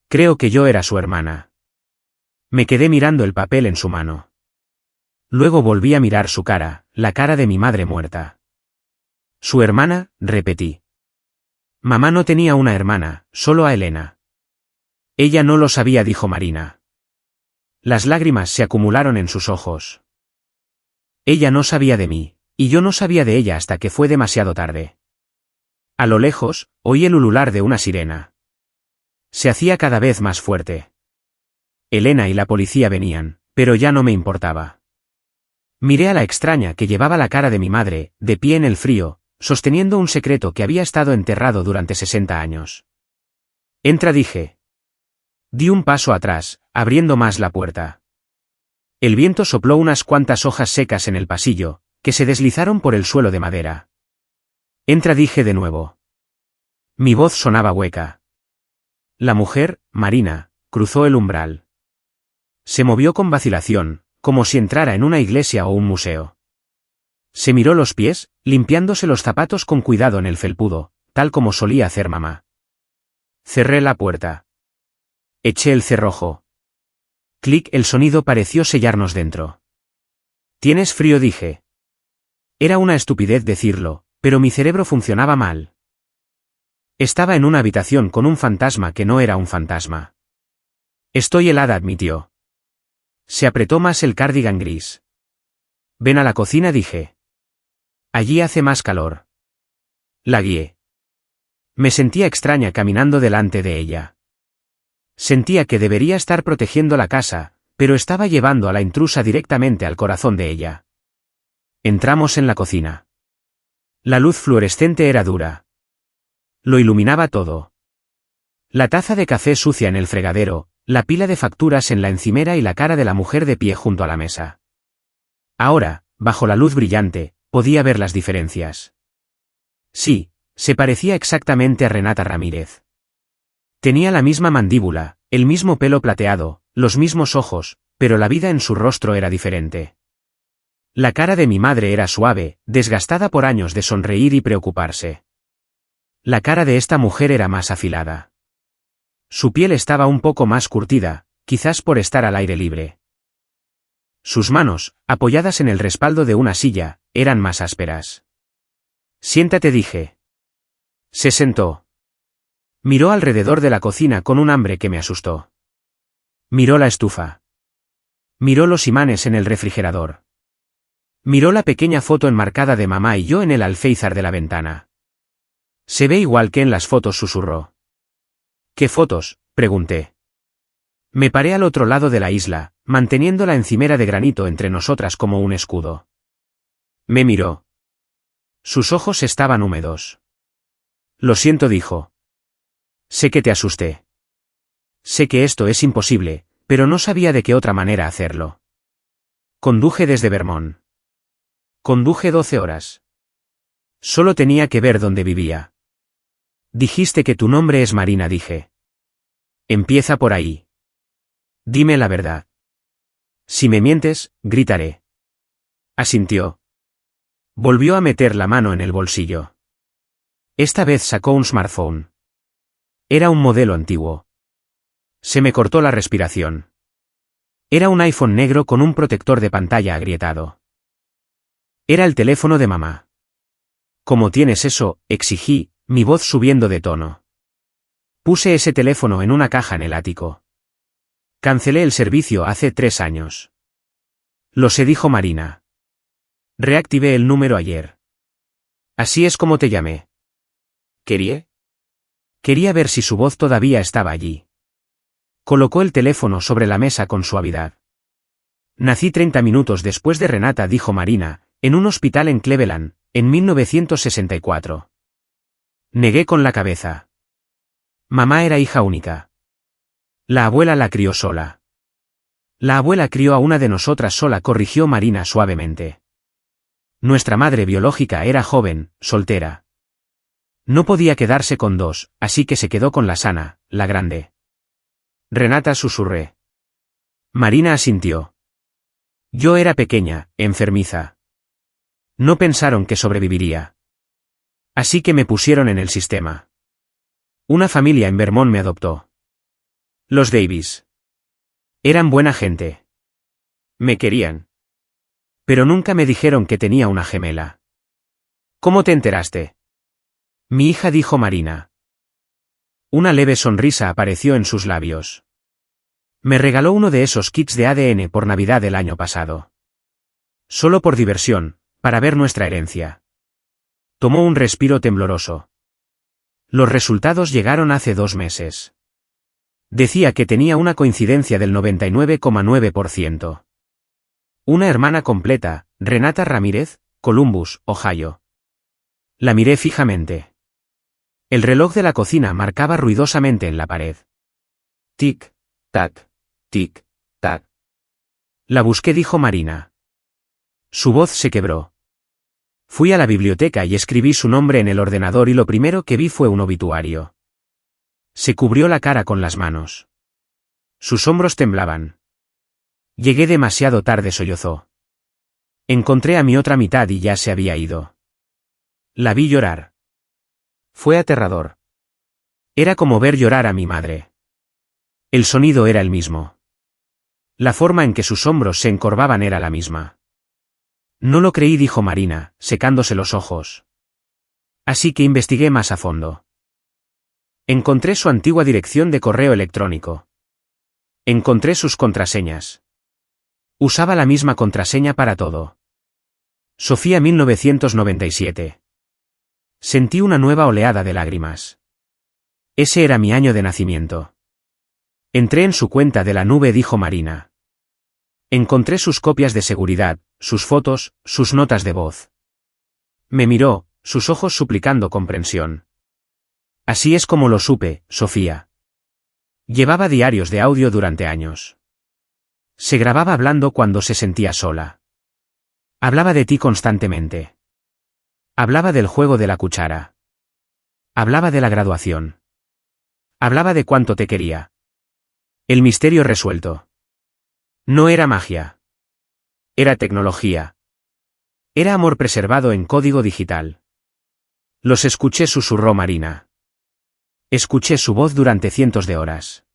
que yo era su hermana. Me quedé mirando el papel en su mano. Luego volví a mirar su cara, la cara de mi madre muerta. Su hermana, repetí. Mamá no tenía una hermana, solo a Elena. Ella no lo sabía, dijo Marina. Las lágrimas se acumularon en sus ojos. Ella no sabía de mí, y yo no sabía de ella hasta que fue demasiado tarde. A lo lejos, oí el ulular de una sirena. Se hacía cada vez más fuerte. Elena y la policía venían, pero ya no me importaba. Miré a la extraña que llevaba la cara de mi madre, de pie en el frío, sosteniendo un secreto que había estado enterrado durante 60 años. Entra, dije. Di un paso atrás, abriendo más la puerta. El viento sopló unas cuantas hojas secas en el pasillo, que se deslizaron por el suelo de madera. Entra, dije de nuevo. Mi voz sonaba hueca. La mujer, Marina, cruzó el umbral. Se movió con vacilación, como si entrara en una iglesia o un museo. Se miró los pies, limpiándose los zapatos con cuidado en el felpudo, tal como solía hacer mamá. Cerré la puerta. Eché el cerrojo. Clic, el sonido pareció sellarnos dentro. ¿Tienes frío?, dije. Era una estupidez decirlo, pero mi cerebro funcionaba mal. Estaba en una habitación con un fantasma que no era un fantasma. Estoy helada, admitió. Se apretó más el cardigan gris. Ven a la cocina, dije. Allí hace más calor. La guié. Me sentía extraña caminando delante de ella. Sentía que debería estar protegiendo la casa, pero estaba llevando a la intrusa directamente al corazón de ella. Entramos en la cocina. La luz fluorescente era dura. Lo iluminaba todo. La taza de café sucia en el fregadero, la pila de facturas en la encimera y la cara de la mujer de pie junto a la mesa. Ahora, bajo la luz brillante, podía ver las diferencias. Sí, se parecía exactamente a Renata Ramírez. Tenía la misma mandíbula, el mismo pelo plateado, los mismos ojos, pero la vida en su rostro era diferente. La cara de mi madre era suave, desgastada por años de sonreír y preocuparse. La cara de esta mujer era más afilada. Su piel estaba un poco más curtida, quizás por estar al aire libre. Sus manos, apoyadas en el respaldo de una silla, eran más ásperas. Siéntate, dije. Se sentó. Miró alrededor de la cocina con un hambre que me asustó. Miró la estufa. Miró los imanes en el refrigerador. Miró la pequeña foto enmarcada de mamá y yo en el alféizar de la ventana. Se ve igual que en las fotos, susurró. ¿Qué fotos?, pregunté. Me paré al otro lado de la isla, manteniendo la encimera de granito entre nosotras como un escudo. Me miró. Sus ojos estaban húmedos. Lo siento, dijo. Sé que te asusté. Sé que esto es imposible, pero no sabía de qué otra manera hacerlo. Conduje desde Vermont. Conduje 12 horas. Solo tenía que ver dónde vivía. Dijiste que tu nombre es Marina, dije. Empieza por ahí. Dime la verdad. Si me mientes, gritaré. Asintió. Volvió a meter la mano en el bolsillo. Esta vez sacó un smartphone. Era un modelo antiguo. Se me cortó la respiración. Era un iPhone negro con un protector de pantalla agrietado. Era el teléfono de mamá. ¿Cómo tienes eso?, exigí, mi voz subiendo de tono. Puse ese teléfono en una caja en el ático. Cancelé el servicio hace 3 años. Lo sé, dijo Marina. Reactivé el número ayer. Así es como te llamé. Quería ver si su voz todavía estaba allí. Colocó el teléfono sobre la mesa con suavidad. Nací 30 minutos después de Renata, dijo Marina, en un hospital en Cleveland, en 1964. Negué con la cabeza. Mamá era hija única. La abuela la crió sola. La abuela crió a una de nosotras sola, corrigió Marina suavemente. Nuestra madre biológica era joven, soltera. No podía quedarse con 2, así que se quedó con la sana, la grande. Renata, susurré. Marina asintió. Yo era pequeña, enfermiza. No pensaron que sobreviviría. Así que me pusieron en el sistema. Una familia en Vermont me adoptó. Los Davis. Eran buena gente. Me querían. Pero nunca me dijeron que tenía una gemela. ¿Cómo te enteraste? Mi hija, dijo Marina. Una leve sonrisa apareció en sus labios. Me regaló uno de esos kits de ADN por Navidad del año pasado. Solo por diversión, para ver nuestra herencia. Tomó un respiro tembloroso. Los resultados llegaron hace 2 meses. Decía que tenía una coincidencia del 99,9%. Una hermana completa, Renata Ramírez, Columbus, Ohio. La miré fijamente. El reloj de la cocina marcaba ruidosamente en la pared. Tic, tac, tic, tac. La busqué, dijo Marina. Su voz se quebró. Fui a la biblioteca y escribí su nombre en el ordenador y lo primero que vi fue un obituario. Se cubrió la cara con las manos. Sus hombros temblaban. Llegué demasiado tarde, sollozó. Encontré a mi otra mitad y ya se había ido. La vi llorar. Fue aterrador. Era como ver llorar a mi madre. El sonido era el mismo. La forma en que sus hombros se encorvaban era la misma. No lo creí, dijo Marina, secándose los ojos. Así que investigué más a fondo. Encontré su antigua dirección de correo electrónico. Encontré sus contraseñas. Usaba la misma contraseña para todo. Sofía 1997. Sentí una nueva oleada de lágrimas. Ese era mi año de nacimiento. Entré en su cuenta de la nube, dijo Marina. Encontré sus copias de seguridad, sus fotos, sus notas de voz. Me miró, sus ojos suplicando comprensión. Así es como lo supe, Sofía. Llevaba diarios de audio durante años. Se grababa hablando cuando se sentía sola. Hablaba de ti constantemente. Hablaba del juego de la cuchara. Hablaba de la graduación. Hablaba de cuánto te quería. El misterio resuelto. No era magia. Era tecnología. Era amor preservado en código digital. Los escuché, susurró Marina. Escuché su voz durante cientos de horas.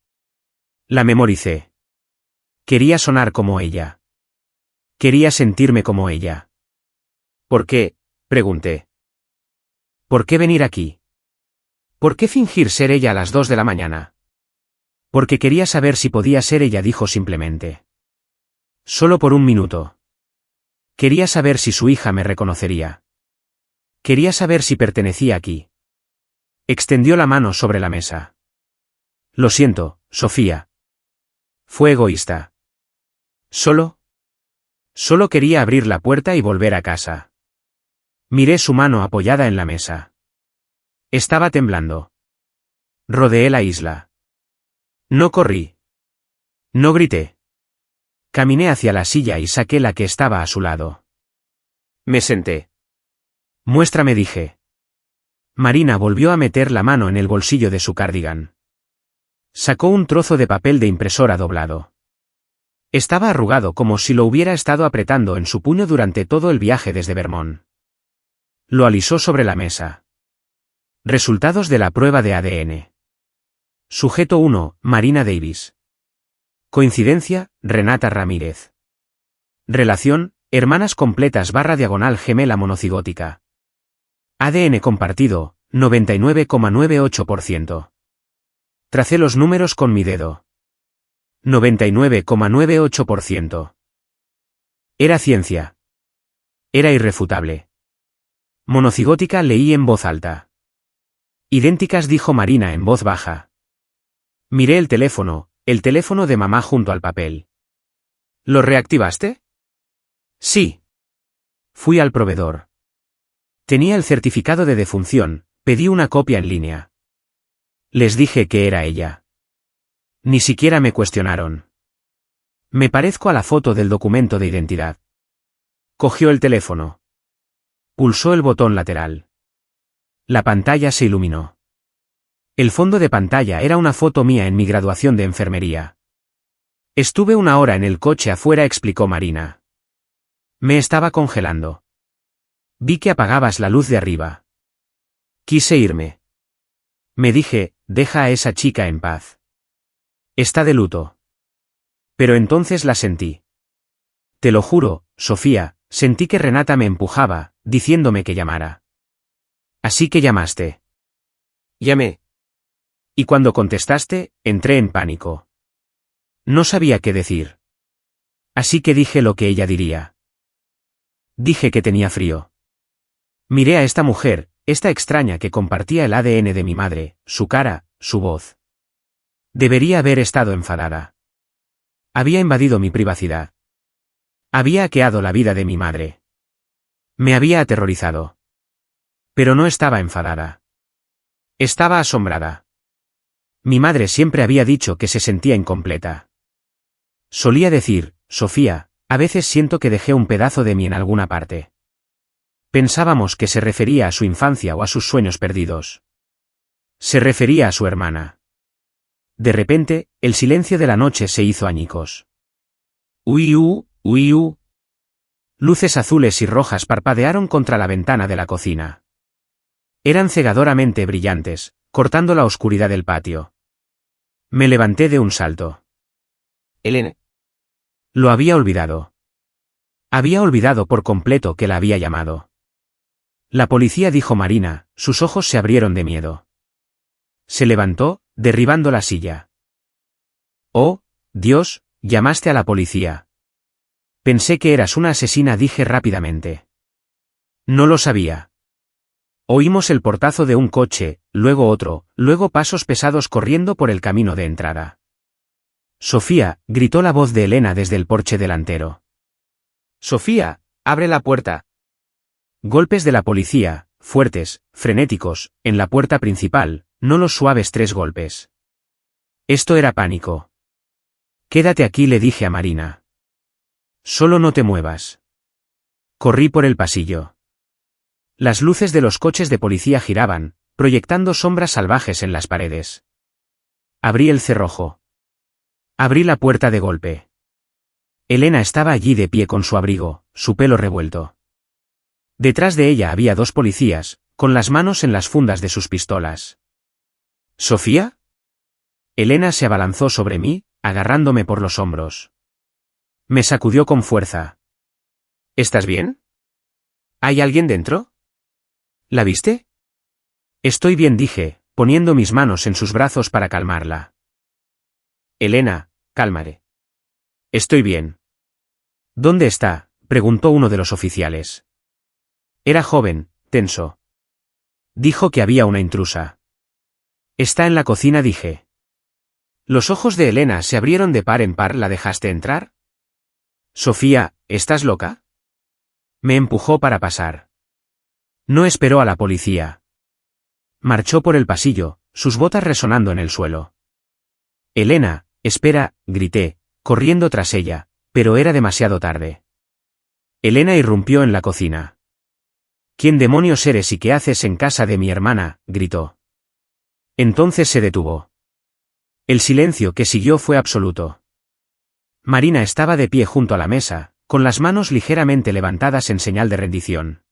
La memoricé. Quería sonar como ella. Quería sentirme como ella. ¿Por qué?, pregunté. ¿Por qué venir aquí? ¿Por qué fingir ser ella a las 2 de la mañana? Porque quería saber si podía ser ella, dijo simplemente. Solo por un minuto. Quería saber si su hija me reconocería. Quería saber si pertenecía aquí. Extendió la mano sobre la mesa. Lo siento, Sofía. Fue egoísta. Solo quería abrir la puerta y volver a casa. Miré su mano apoyada en la mesa. Estaba temblando. Rodeé la isla. No corrí. No grité. Caminé hacia la silla y saqué la que estaba a su lado. Me senté. Muéstrame, dije. Marina volvió a meter la mano en el bolsillo de su cardigan. Sacó un trozo de papel de impresora doblado. Estaba arrugado como si lo hubiera estado apretando en su puño durante todo el viaje desde Vermont. Lo alisó sobre la mesa. Resultados de la prueba de ADN. Sujeto 1, Marina Davis. Coincidencia, Renata Ramírez. Relación, hermanas completas / gemela monocigótica. ADN compartido, 99,98%. Tracé los números con mi dedo. 99,98%. Era ciencia. Era irrefutable. Monocigótica, leí en voz alta. Idénticas, dijo Marina en voz baja. Miré el teléfono de mamá junto al papel. ¿Lo reactivaste? Sí. Fui al proveedor. Tenía el certificado de defunción, pedí una copia en línea. Les dije que era ella. Ni siquiera me cuestionaron. Me parezco a la foto del documento de identidad. Cogió el teléfono. Pulsó el botón lateral. La pantalla se iluminó. El fondo de pantalla era una foto mía en mi graduación de enfermería. Estuve 1 hora en el coche afuera, explicó Marina. Me estaba congelando. Vi que apagabas la luz de arriba. Quise irme. Me dije, deja a esa chica en paz. Está de luto. Pero entonces la sentí. Te lo juro, Sofía, sentí que Renata me empujaba, diciéndome que llamara. Así que llamaste. Llamé. Y cuando contestaste, entré en pánico. No sabía qué decir. Así que dije lo que ella diría. Dije que tenía frío. Miré a esta mujer, esta extraña que compartía el ADN de mi madre, su cara, su voz. Debería haber estado enfadada. Había invadido mi privacidad. Había hackeado la vida de mi madre. Me había aterrorizado. Pero no estaba enfadada. Estaba asombrada. Mi madre siempre había dicho que se sentía incompleta. Solía decir, Sofía, a veces siento que dejé un pedazo de mí en alguna parte. Pensábamos que se refería a su infancia o a sus sueños perdidos. Se refería a su hermana. De repente, el silencio de la noche se hizo añicos. Uy. Luces azules y rojas parpadearon contra la ventana de la cocina. Eran cegadoramente brillantes, cortando la oscuridad del patio. Me levanté de un salto. Elena. Lo había olvidado. Había olvidado por completo que la había llamado. La policía, dijo Marina, sus ojos se abrieron de miedo. Se levantó, derribando la silla. Oh, Dios, llamaste a la policía. Pensé que eras una asesina, dije rápidamente. No lo sabía. Oímos el portazo de un coche, luego otro, luego pasos pesados corriendo por el camino de entrada. Sofía, gritó la voz de Elena desde el porche delantero. Sofía, abre la puerta. Golpes de la policía, fuertes, frenéticos, en la puerta principal, no los suaves 3 golpes. Esto era pánico. Quédate aquí, le dije a Marina. Solo no te muevas. Corrí por el pasillo. Las luces de los coches de policía giraban, proyectando sombras salvajes en las paredes. Abrí el cerrojo. Abrí la puerta de golpe. Elena estaba allí de pie con su abrigo, su pelo revuelto. Detrás de ella había 2 policías, con las manos en las fundas de sus pistolas. ¿Sofía? Elena se abalanzó sobre mí, agarrándome por los hombros. Me sacudió con fuerza. ¿Estás bien? ¿Hay alguien dentro? ¿La viste? Estoy bien, dije, poniendo mis manos en sus brazos para calmarla. Elena, cálmate. Estoy bien. ¿Dónde está?, preguntó uno de los oficiales. Era joven, tenso. Dijo que había una intrusa. Está en la cocina, dije. Los ojos de Elena se abrieron de par en par. ¿La dejaste entrar? Sofía, ¿estás loca? Me empujó para pasar. No esperó a la policía. Marchó por el pasillo, sus botas resonando en el suelo. Elena, espera, grité, corriendo tras ella, pero era demasiado tarde. Elena irrumpió en la cocina. ¿Quién demonios eres y qué haces en casa de mi hermana?, gritó. Entonces se detuvo. El silencio que siguió fue absoluto. Marina estaba de pie junto a la mesa, con las manos ligeramente levantadas en señal de rendición.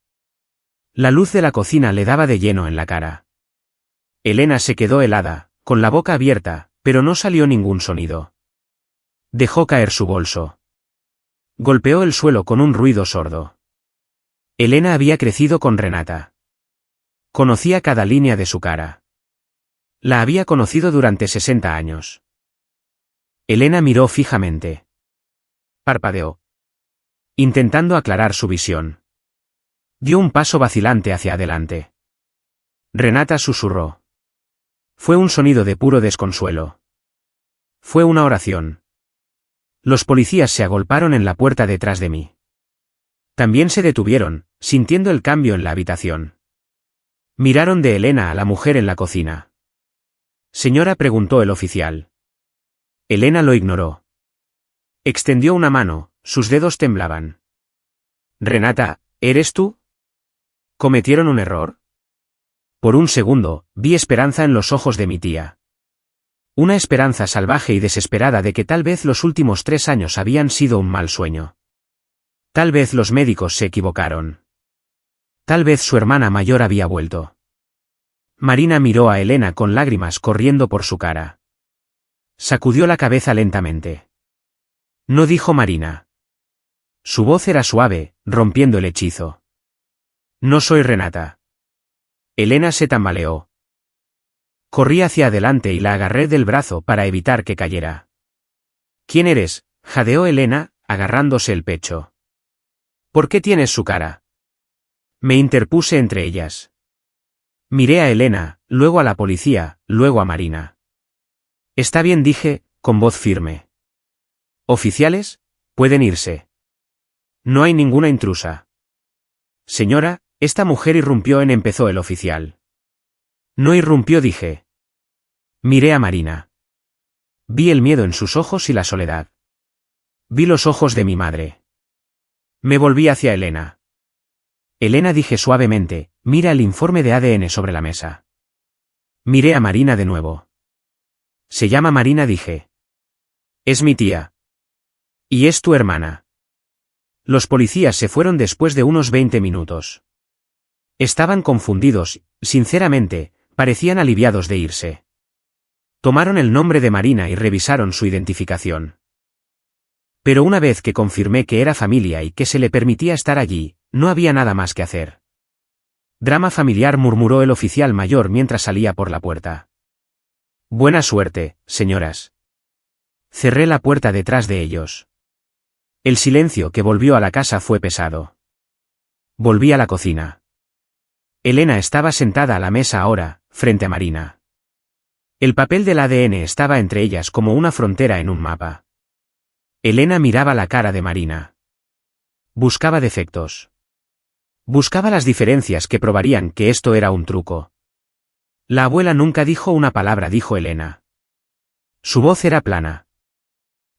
La luz de la cocina le daba de lleno en la cara. Elena se quedó helada, con la boca abierta, pero no salió ningún sonido. Dejó caer su bolso. Golpeó el suelo con un ruido sordo. Elena había crecido con Renata. Conocía cada línea de su cara. La había conocido durante 60 años. Elena miró fijamente. Parpadeó. Intentando aclarar su visión. Dio un paso vacilante hacia adelante. Renata susurró. Fue un sonido de puro desconsuelo. Fue una oración. Los policías se agolparon en la puerta detrás de mí. También se detuvieron, sintiendo el cambio en la habitación. Miraron de Elena a la mujer en la cocina. Señora, preguntó el oficial. Elena lo ignoró. Extendió una mano, sus dedos temblaban. Renata, ¿eres tú? ¿Cometieron un error? Por un segundo, vi esperanza en los ojos de mi tía. Una esperanza salvaje y desesperada de que tal vez los últimos 3 años habían sido un mal sueño. Tal vez los médicos se equivocaron. Tal vez su hermana mayor había vuelto. Marina miró a Elena con lágrimas corriendo por su cara. Sacudió la cabeza lentamente. No, dijo Marina. Su voz era suave, rompiendo el hechizo. No soy Renata. Elena se tambaleó. Corrí hacia adelante y la agarré del brazo para evitar que cayera. ¿Quién eres?, jadeó Elena, agarrándose el pecho. ¿Por qué tienes su cara? Me interpuse entre ellas. Miré a Elena, luego a la policía, luego a Marina. Está bien, dije, con voz firme. Oficiales, pueden irse. No hay ninguna intrusa. Señora, esta mujer irrumpió empezó el oficial. No irrumpió, dije. Miré a Marina. Vi el miedo en sus ojos y la soledad. Vi los ojos de mi madre. Me volví hacia Elena. Elena, dije suavemente, mira el informe de ADN sobre la mesa. Miré a Marina de nuevo. Se llama Marina, dije. Es mi tía. Y es tu hermana. Los policías se fueron después de unos 20 minutos. Estaban confundidos, sinceramente, parecían aliviados de irse. Tomaron el nombre de Marina y revisaron su identificación. Pero una vez que confirmé que era familia y que se le permitía estar allí, no había nada más que hacer. Drama familiar, murmuró el oficial mayor mientras salía por la puerta. Buena suerte, señoras. Cerré la puerta detrás de ellos. El silencio que volvió a la casa fue pesado. Volví a la cocina. Elena estaba sentada a la mesa ahora, frente a Marina. El papel del ADN estaba entre ellas como una frontera en un mapa. Elena miraba la cara de Marina. Buscaba defectos. Buscaba las diferencias que probarían que esto era un truco. La abuela nunca dijo una palabra, dijo Elena. Su voz era plana.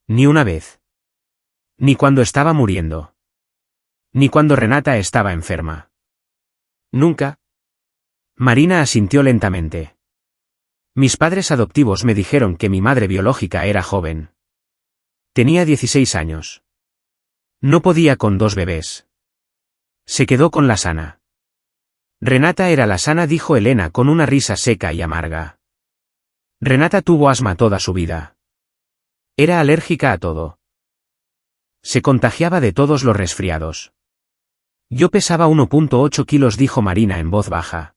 Ni una vez. Ni cuando estaba muriendo. Ni cuando Renata estaba enferma. Nunca. Marina asintió lentamente. Mis padres adoptivos me dijeron que mi madre biológica era joven. Tenía 16 años. No podía con 2 bebés. Se quedó con la sana. Renata era la sana, dijo Elena con una risa seca y amarga. Renata tuvo asma toda su vida. Era alérgica a todo. Se contagiaba de todos los resfriados. Yo pesaba 1,8 kilos, dijo Marina en voz baja.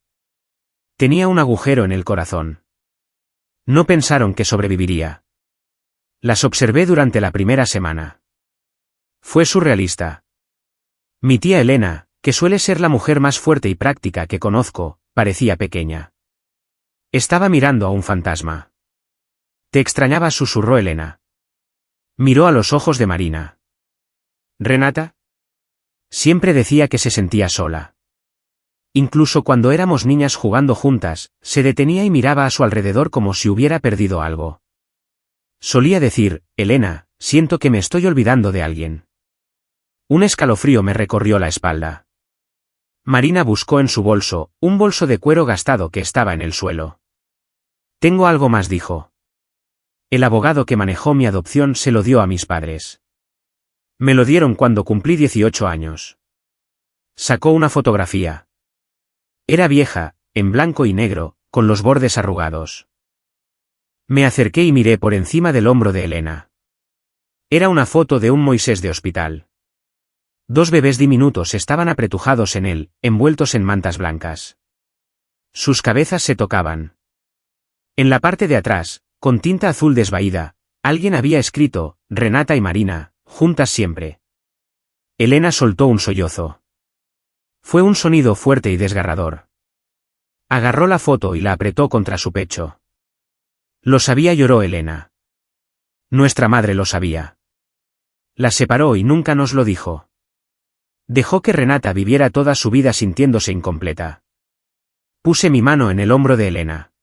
Tenía un agujero en el corazón. No pensaron que sobreviviría. Las observé durante la primera semana. Fue surrealista. Mi tía Elena, que suele ser la mujer más fuerte y práctica que conozco, parecía pequeña. Estaba mirando a un fantasma. Te extrañaba, susurró Elena. Miró a los ojos de Marina. ¿Renata? Siempre decía que se sentía sola. Incluso cuando éramos niñas jugando juntas, se detenía y miraba a su alrededor como si hubiera perdido algo. Solía decir, Elena, siento que me estoy olvidando de alguien. Un escalofrío me recorrió la espalda. Marina buscó en su bolso, un bolso de cuero gastado que estaba en el suelo. Tengo algo más, dijo. El abogado que manejó mi adopción se lo dio a mis padres. Me lo dieron cuando cumplí 18 años. Sacó una fotografía. Era vieja, en blanco y negro, con los bordes arrugados. Me acerqué y miré por encima del hombro de Elena. Era una foto de un Moisés de hospital. 2 bebés diminutos estaban apretujados en él, envueltos en mantas blancas. Sus cabezas se tocaban. En la parte de atrás, con tinta azul desvaída, alguien había escrito, Renata y Marina, juntas siempre. Elena soltó un sollozo. Fue un sonido fuerte y desgarrador. Agarró la foto y la apretó contra su pecho. Lo sabía, lloró Elena. Nuestra madre lo sabía. La separó y nunca nos lo dijo. Dejó que Renata viviera toda su vida sintiéndose incompleta. Puse mi mano en el hombro de Elena.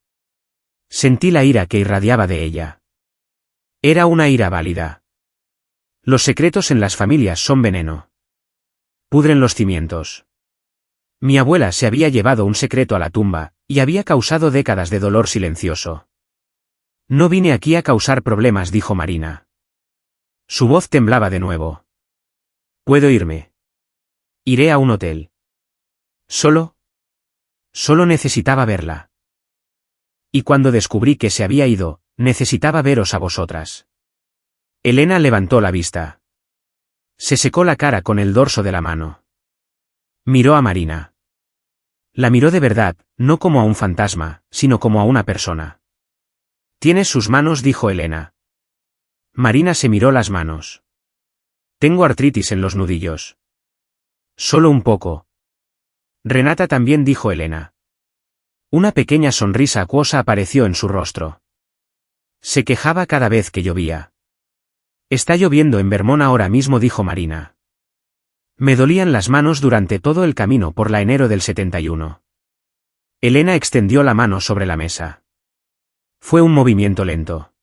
Sentí la ira que irradiaba de ella. Era una ira válida. Los secretos en las familias son veneno. Pudren los cimientos. Mi abuela se había llevado un secreto a la tumba, y había causado décadas de dolor silencioso. No vine aquí a causar problemas, dijo Marina. Su voz temblaba de nuevo. ¿Puedo irme? Iré a un hotel. ¿Solo? Solo necesitaba verla. Y cuando descubrí que se había ido, necesitaba veros a vosotras. Elena levantó la vista. Se secó la cara con el dorso de la mano. Miró a Marina. La miró de verdad, no como a un fantasma, sino como a una persona. «Tienes sus manos», dijo Elena. Marina se miró las manos. «Tengo artritis en los nudillos». «Solo un poco». «Renata también», dijo Elena. Una pequeña sonrisa acuosa apareció en su rostro. Se quejaba cada vez que llovía. Está lloviendo en Vermont ahora mismo, dijo Marina. Me dolían las manos durante todo el camino por la enero del 71. Elena extendió la mano sobre la mesa. Fue un movimiento lento.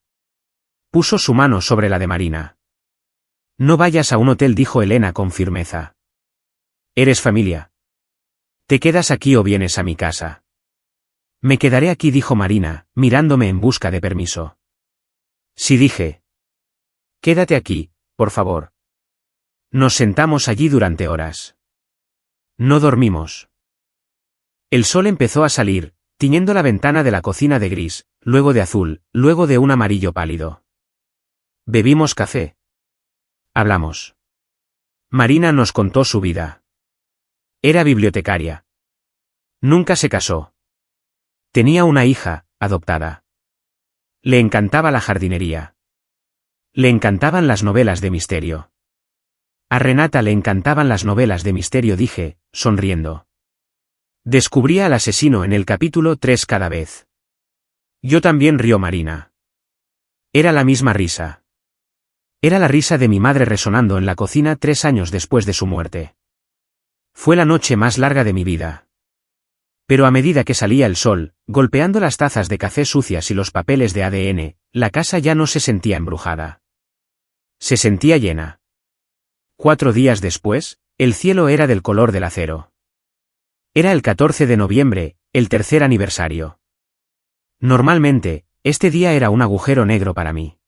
Puso su mano sobre la de Marina. No vayas a un hotel, dijo Elena con firmeza. Eres familia. ¿Te quedas aquí o vienes a mi casa? Me quedaré aquí, dijo Marina, mirándome en busca de permiso. Sí, dije. Quédate aquí, por favor. Nos sentamos allí durante horas. No dormimos. El sol empezó a salir, tiñendo la ventana de la cocina de gris, luego de azul, luego de un amarillo pálido. Bebimos café. Hablamos. Marina nos contó su vida. Era bibliotecaria. Nunca se casó. Tenía una hija, adoptada. Le encantaba la jardinería. Le encantaban las novelas de misterio. A Renata le encantaban las novelas de misterio, dije, sonriendo. Descubría al asesino en el capítulo 3 cada vez. Yo también, rió Marina. Era la misma risa. Era la risa de mi madre resonando en la cocina 3 años después de su muerte. Fue la noche más larga de mi vida. Pero a medida que salía el sol, golpeando las tazas de café sucias y los papeles de ADN, la casa ya no se sentía embrujada. Se sentía llena. 4 días después, el cielo era del color del acero. Era el 14 de noviembre, el tercer aniversario. Normalmente, este día era un agujero negro para mí.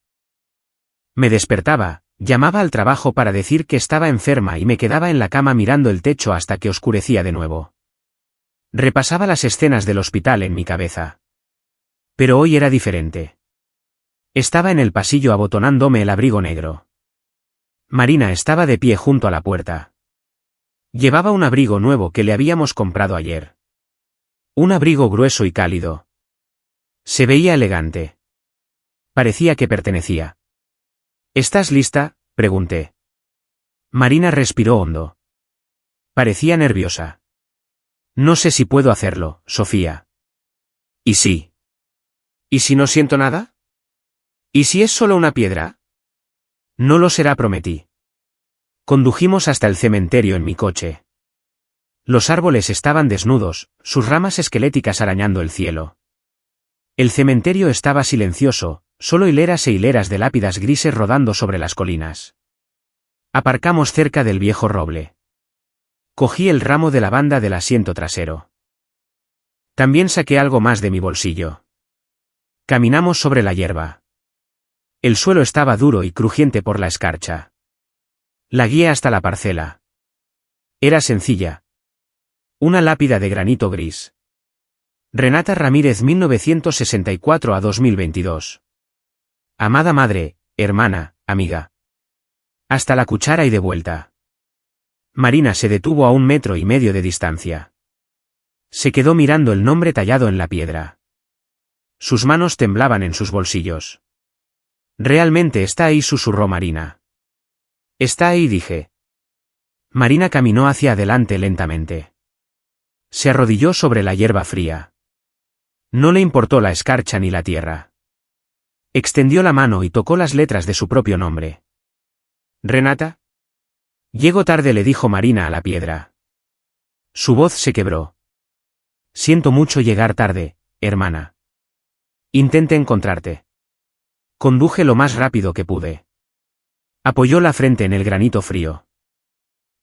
Me despertaba, llamaba al trabajo para decir que estaba enferma y me quedaba en la cama mirando el techo hasta que oscurecía de nuevo. Repasaba las escenas del hospital en mi cabeza. Pero hoy era diferente. Estaba en el pasillo abotonándome el abrigo negro. Marina estaba de pie junto a la puerta. Llevaba un abrigo nuevo que le habíamos comprado ayer. Un abrigo grueso y cálido. Se veía elegante. Parecía que pertenecía. ¿Estás lista?, pregunté. Marina respiró hondo. Parecía nerviosa. No sé si puedo hacerlo, Sofía. ¿Y sí? ¿Y si no siento nada? ¿Y si es solo una piedra? No lo será, prometí. Condujimos hasta el cementerio en mi coche. Los árboles estaban desnudos, sus ramas esqueléticas arañando el cielo. El cementerio estaba silencioso, solo hileras e hileras de lápidas grises rodando sobre las colinas. Aparcamos cerca del viejo roble. Cogí el ramo de lavanda del asiento trasero. También saqué algo más de mi bolsillo. Caminamos sobre la hierba. El suelo estaba duro y crujiente por la escarcha. La guié hasta la parcela. Era sencilla. Una lápida de granito gris. Renata Ramírez, 1964 a 2022. Amada madre, hermana, amiga. Hasta la cuchara y de vuelta. Marina se detuvo a 1,5 metros de distancia. Se quedó mirando el nombre tallado en la piedra. Sus manos temblaban en sus bolsillos. Realmente está ahí, susurró Marina. Está ahí, dije. Marina caminó hacia adelante lentamente. Se arrodilló sobre la hierba fría. No le importó la escarcha ni la tierra. Extendió la mano y tocó las letras de su propio nombre. ¿Renata? Llego tarde, le dijo Marina a la piedra. Su voz se quebró. Siento mucho llegar tarde, hermana. Intenté encontrarte. Conduje lo más rápido que pude. Apoyó la frente en el granito frío.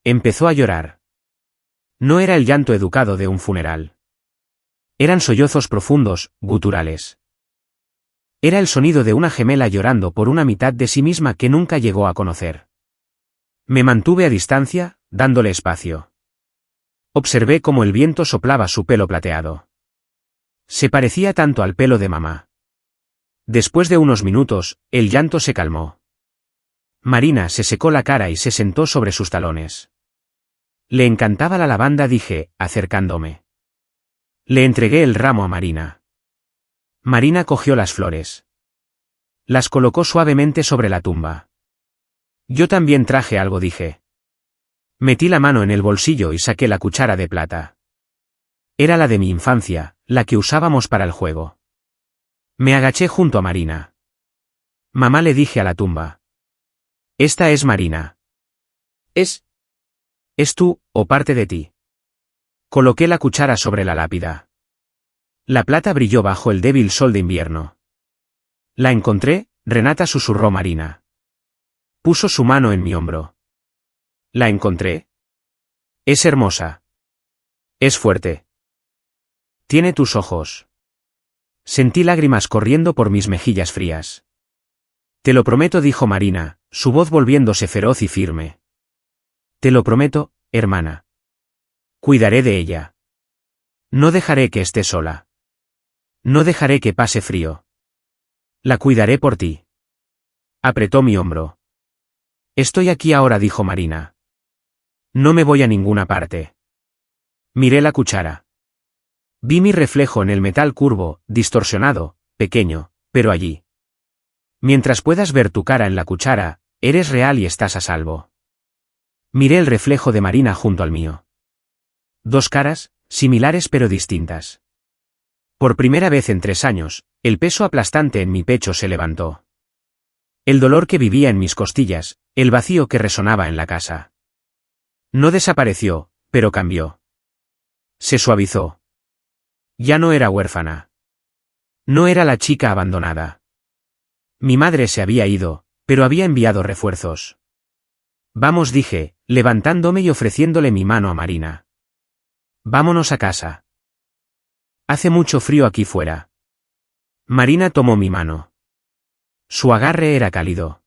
Empezó a llorar. No era el llanto educado de un funeral. Eran sollozos profundos, guturales. Era el sonido de una gemela llorando por una mitad de sí misma que nunca llegó a conocer. Me mantuve a distancia, dándole espacio. Observé cómo el viento soplaba su pelo plateado. Se parecía tanto al pelo de mamá. Después de unos minutos, el llanto se calmó. Marina se secó la cara y se sentó sobre sus talones. Le encantaba la lavanda, dije, acercándome. Le entregué el ramo a Marina. Marina cogió las flores. Las colocó suavemente sobre la tumba. Yo también traje algo, dije. Metí la mano en el bolsillo y saqué la cuchara de plata. Era la de mi infancia, la que usábamos para el juego. Me agaché junto a Marina. Mamá, le dije a la tumba. Esta es Marina. Es tú, o parte de ti. Coloqué la cuchara sobre la lápida. La plata brilló bajo el débil sol de invierno. La encontré, Renata, susurró Marina. Puso su mano en mi hombro. La encontré. Es hermosa. Es fuerte. Tiene tus ojos. Sentí lágrimas corriendo por mis mejillas frías. Te lo prometo, dijo Marina, su voz volviéndose feroz y firme. Te lo prometo, hermana. Cuidaré de ella. No dejaré que esté sola. No dejaré que pase frío. La cuidaré por ti. Apretó mi hombro. Estoy aquí ahora, dijo Marina. No me voy a ninguna parte. Miré la cuchara. Vi mi reflejo en el metal curvo, distorsionado, pequeño, pero allí. Mientras puedas ver tu cara en la cuchara, eres real y estás a salvo. Miré el reflejo de Marina junto al mío. Dos caras, similares pero distintas. Por primera vez en 3 años, el peso aplastante en mi pecho se levantó. El dolor que vivía en mis costillas, el vacío que resonaba en la casa. No desapareció, pero cambió. Se suavizó. Ya no era huérfana. No era la chica abandonada. Mi madre se había ido, pero había enviado refuerzos. Vamos, dije, levantándome y ofreciéndole mi mano a Marina. Vámonos a casa. Hace mucho frío aquí fuera. Marina tomó mi mano. Su agarre era cálido.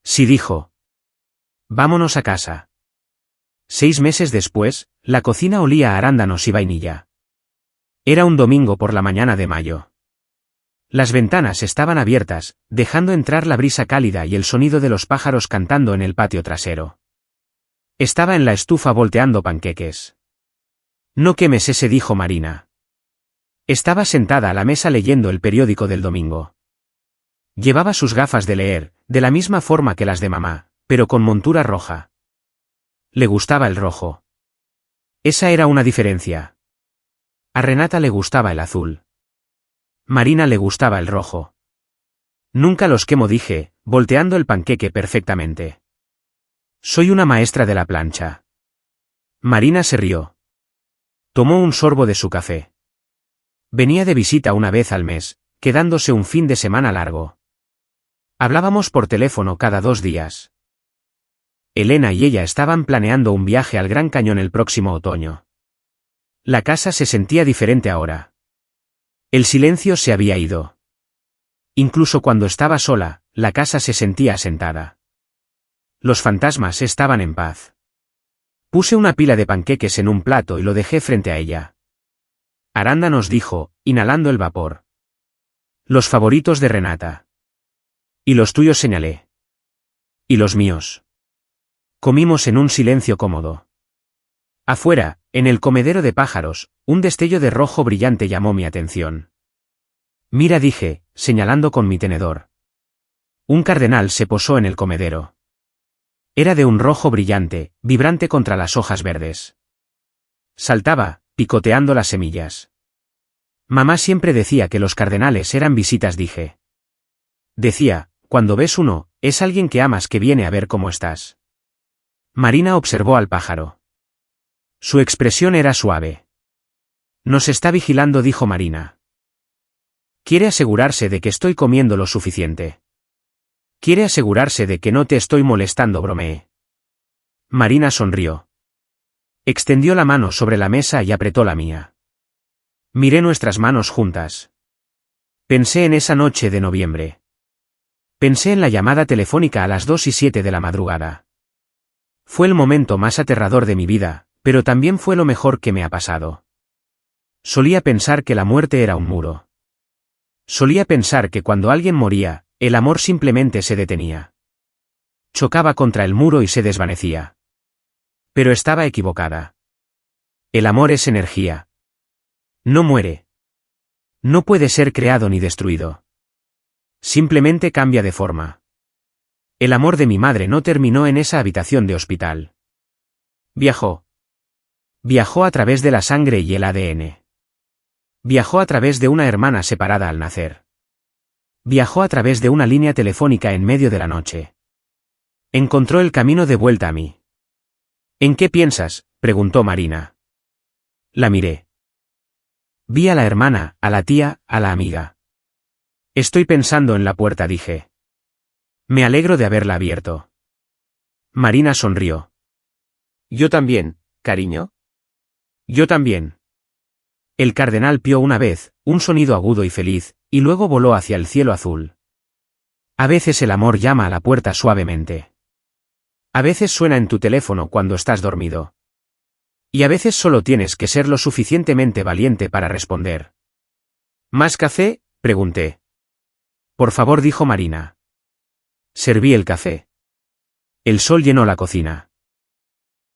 Sí, dijo. Vámonos a casa. 6 meses después, la cocina olía a arándanos y vainilla. Era un domingo por la mañana de mayo. Las ventanas estaban abiertas, dejando entrar la brisa cálida y el sonido de los pájaros cantando en el patio trasero. Estaba en la estufa volteando panqueques. No quemes ese, dijo Marina. Estaba sentada a la mesa leyendo el periódico del domingo. Llevaba sus gafas de leer, de la misma forma que las de mamá, pero con montura roja. Le gustaba el rojo. Esa era una diferencia. A Renata le gustaba el azul. Marina le gustaba el rojo. Nunca los quemo, dije, volteando el panqueque perfectamente. Soy una maestra de la plancha. Marina se rió. Tomó un sorbo de su café. Venía de visita una vez al mes, quedándose un fin de semana largo. Hablábamos por teléfono cada 2 días. Elena y ella estaban planeando un viaje al Gran Cañón el próximo otoño. La casa se sentía diferente ahora. El silencio se había ido. Incluso cuando estaba sola, la casa se sentía asentada. Los fantasmas estaban en paz. Puse una pila de panqueques en un plato y lo dejé frente a ella. Arándanos, dijo, inhalando el vapor. Los favoritos de Renata. Y los tuyos, señalé. Y los míos. Comimos en un silencio cómodo. Afuera, en el comedero de pájaros, un destello de rojo brillante llamó mi atención. Mira, dije, señalando con mi tenedor. Un cardenal se posó en el comedero. Era de un rojo brillante, vibrante contra las hojas verdes. Saltaba, picoteando las semillas. Mamá siempre decía que los cardenales eran visitas, dije. Decía, cuando ves uno, es alguien que amas que viene a ver cómo estás. Marina observó al pájaro. Su expresión era suave. Nos está vigilando, dijo Marina. Quiere asegurarse de que estoy comiendo lo suficiente. Quiere asegurarse de que no te estoy molestando, bromeé. Marina sonrió. Extendió la mano sobre la mesa y apretó la mía. Miré nuestras manos juntas. Pensé en esa noche de noviembre. Pensé en la llamada telefónica a las 2:07 de la madrugada. Fue el momento más aterrador de mi vida, pero también fue lo mejor que me ha pasado. Solía pensar que la muerte era un muro. Solía pensar que cuando alguien moría, el amor simplemente se detenía. Chocaba contra el muro y se desvanecía. Pero estaba equivocada. El amor es energía. No muere. No puede ser creado ni destruido. Simplemente cambia de forma. El amor de mi madre no terminó en esa habitación de hospital. Viajó. Viajó a través de la sangre y el ADN. Viajó a través de una hermana separada al nacer. Viajó a través de una línea telefónica en medio de la noche. Encontró el camino de vuelta a mí. ¿En qué piensas?, preguntó Marina. La miré. Vi a la hermana, a la tía, a la amiga. Estoy pensando en la puerta, dije. Me alegro de haberla abierto. Marina sonrió. Yo también, cariño. Yo también. El cardenal pió una vez, un sonido agudo y feliz, y luego voló hacia el cielo azul. A veces el amor llama a la puerta suavemente. A veces suena en tu teléfono cuando estás dormido. Y a veces solo tienes que ser lo suficientemente valiente para responder. ¿Más café?, pregunté. Por favor, dijo Marina. Serví el café. El sol llenó la cocina.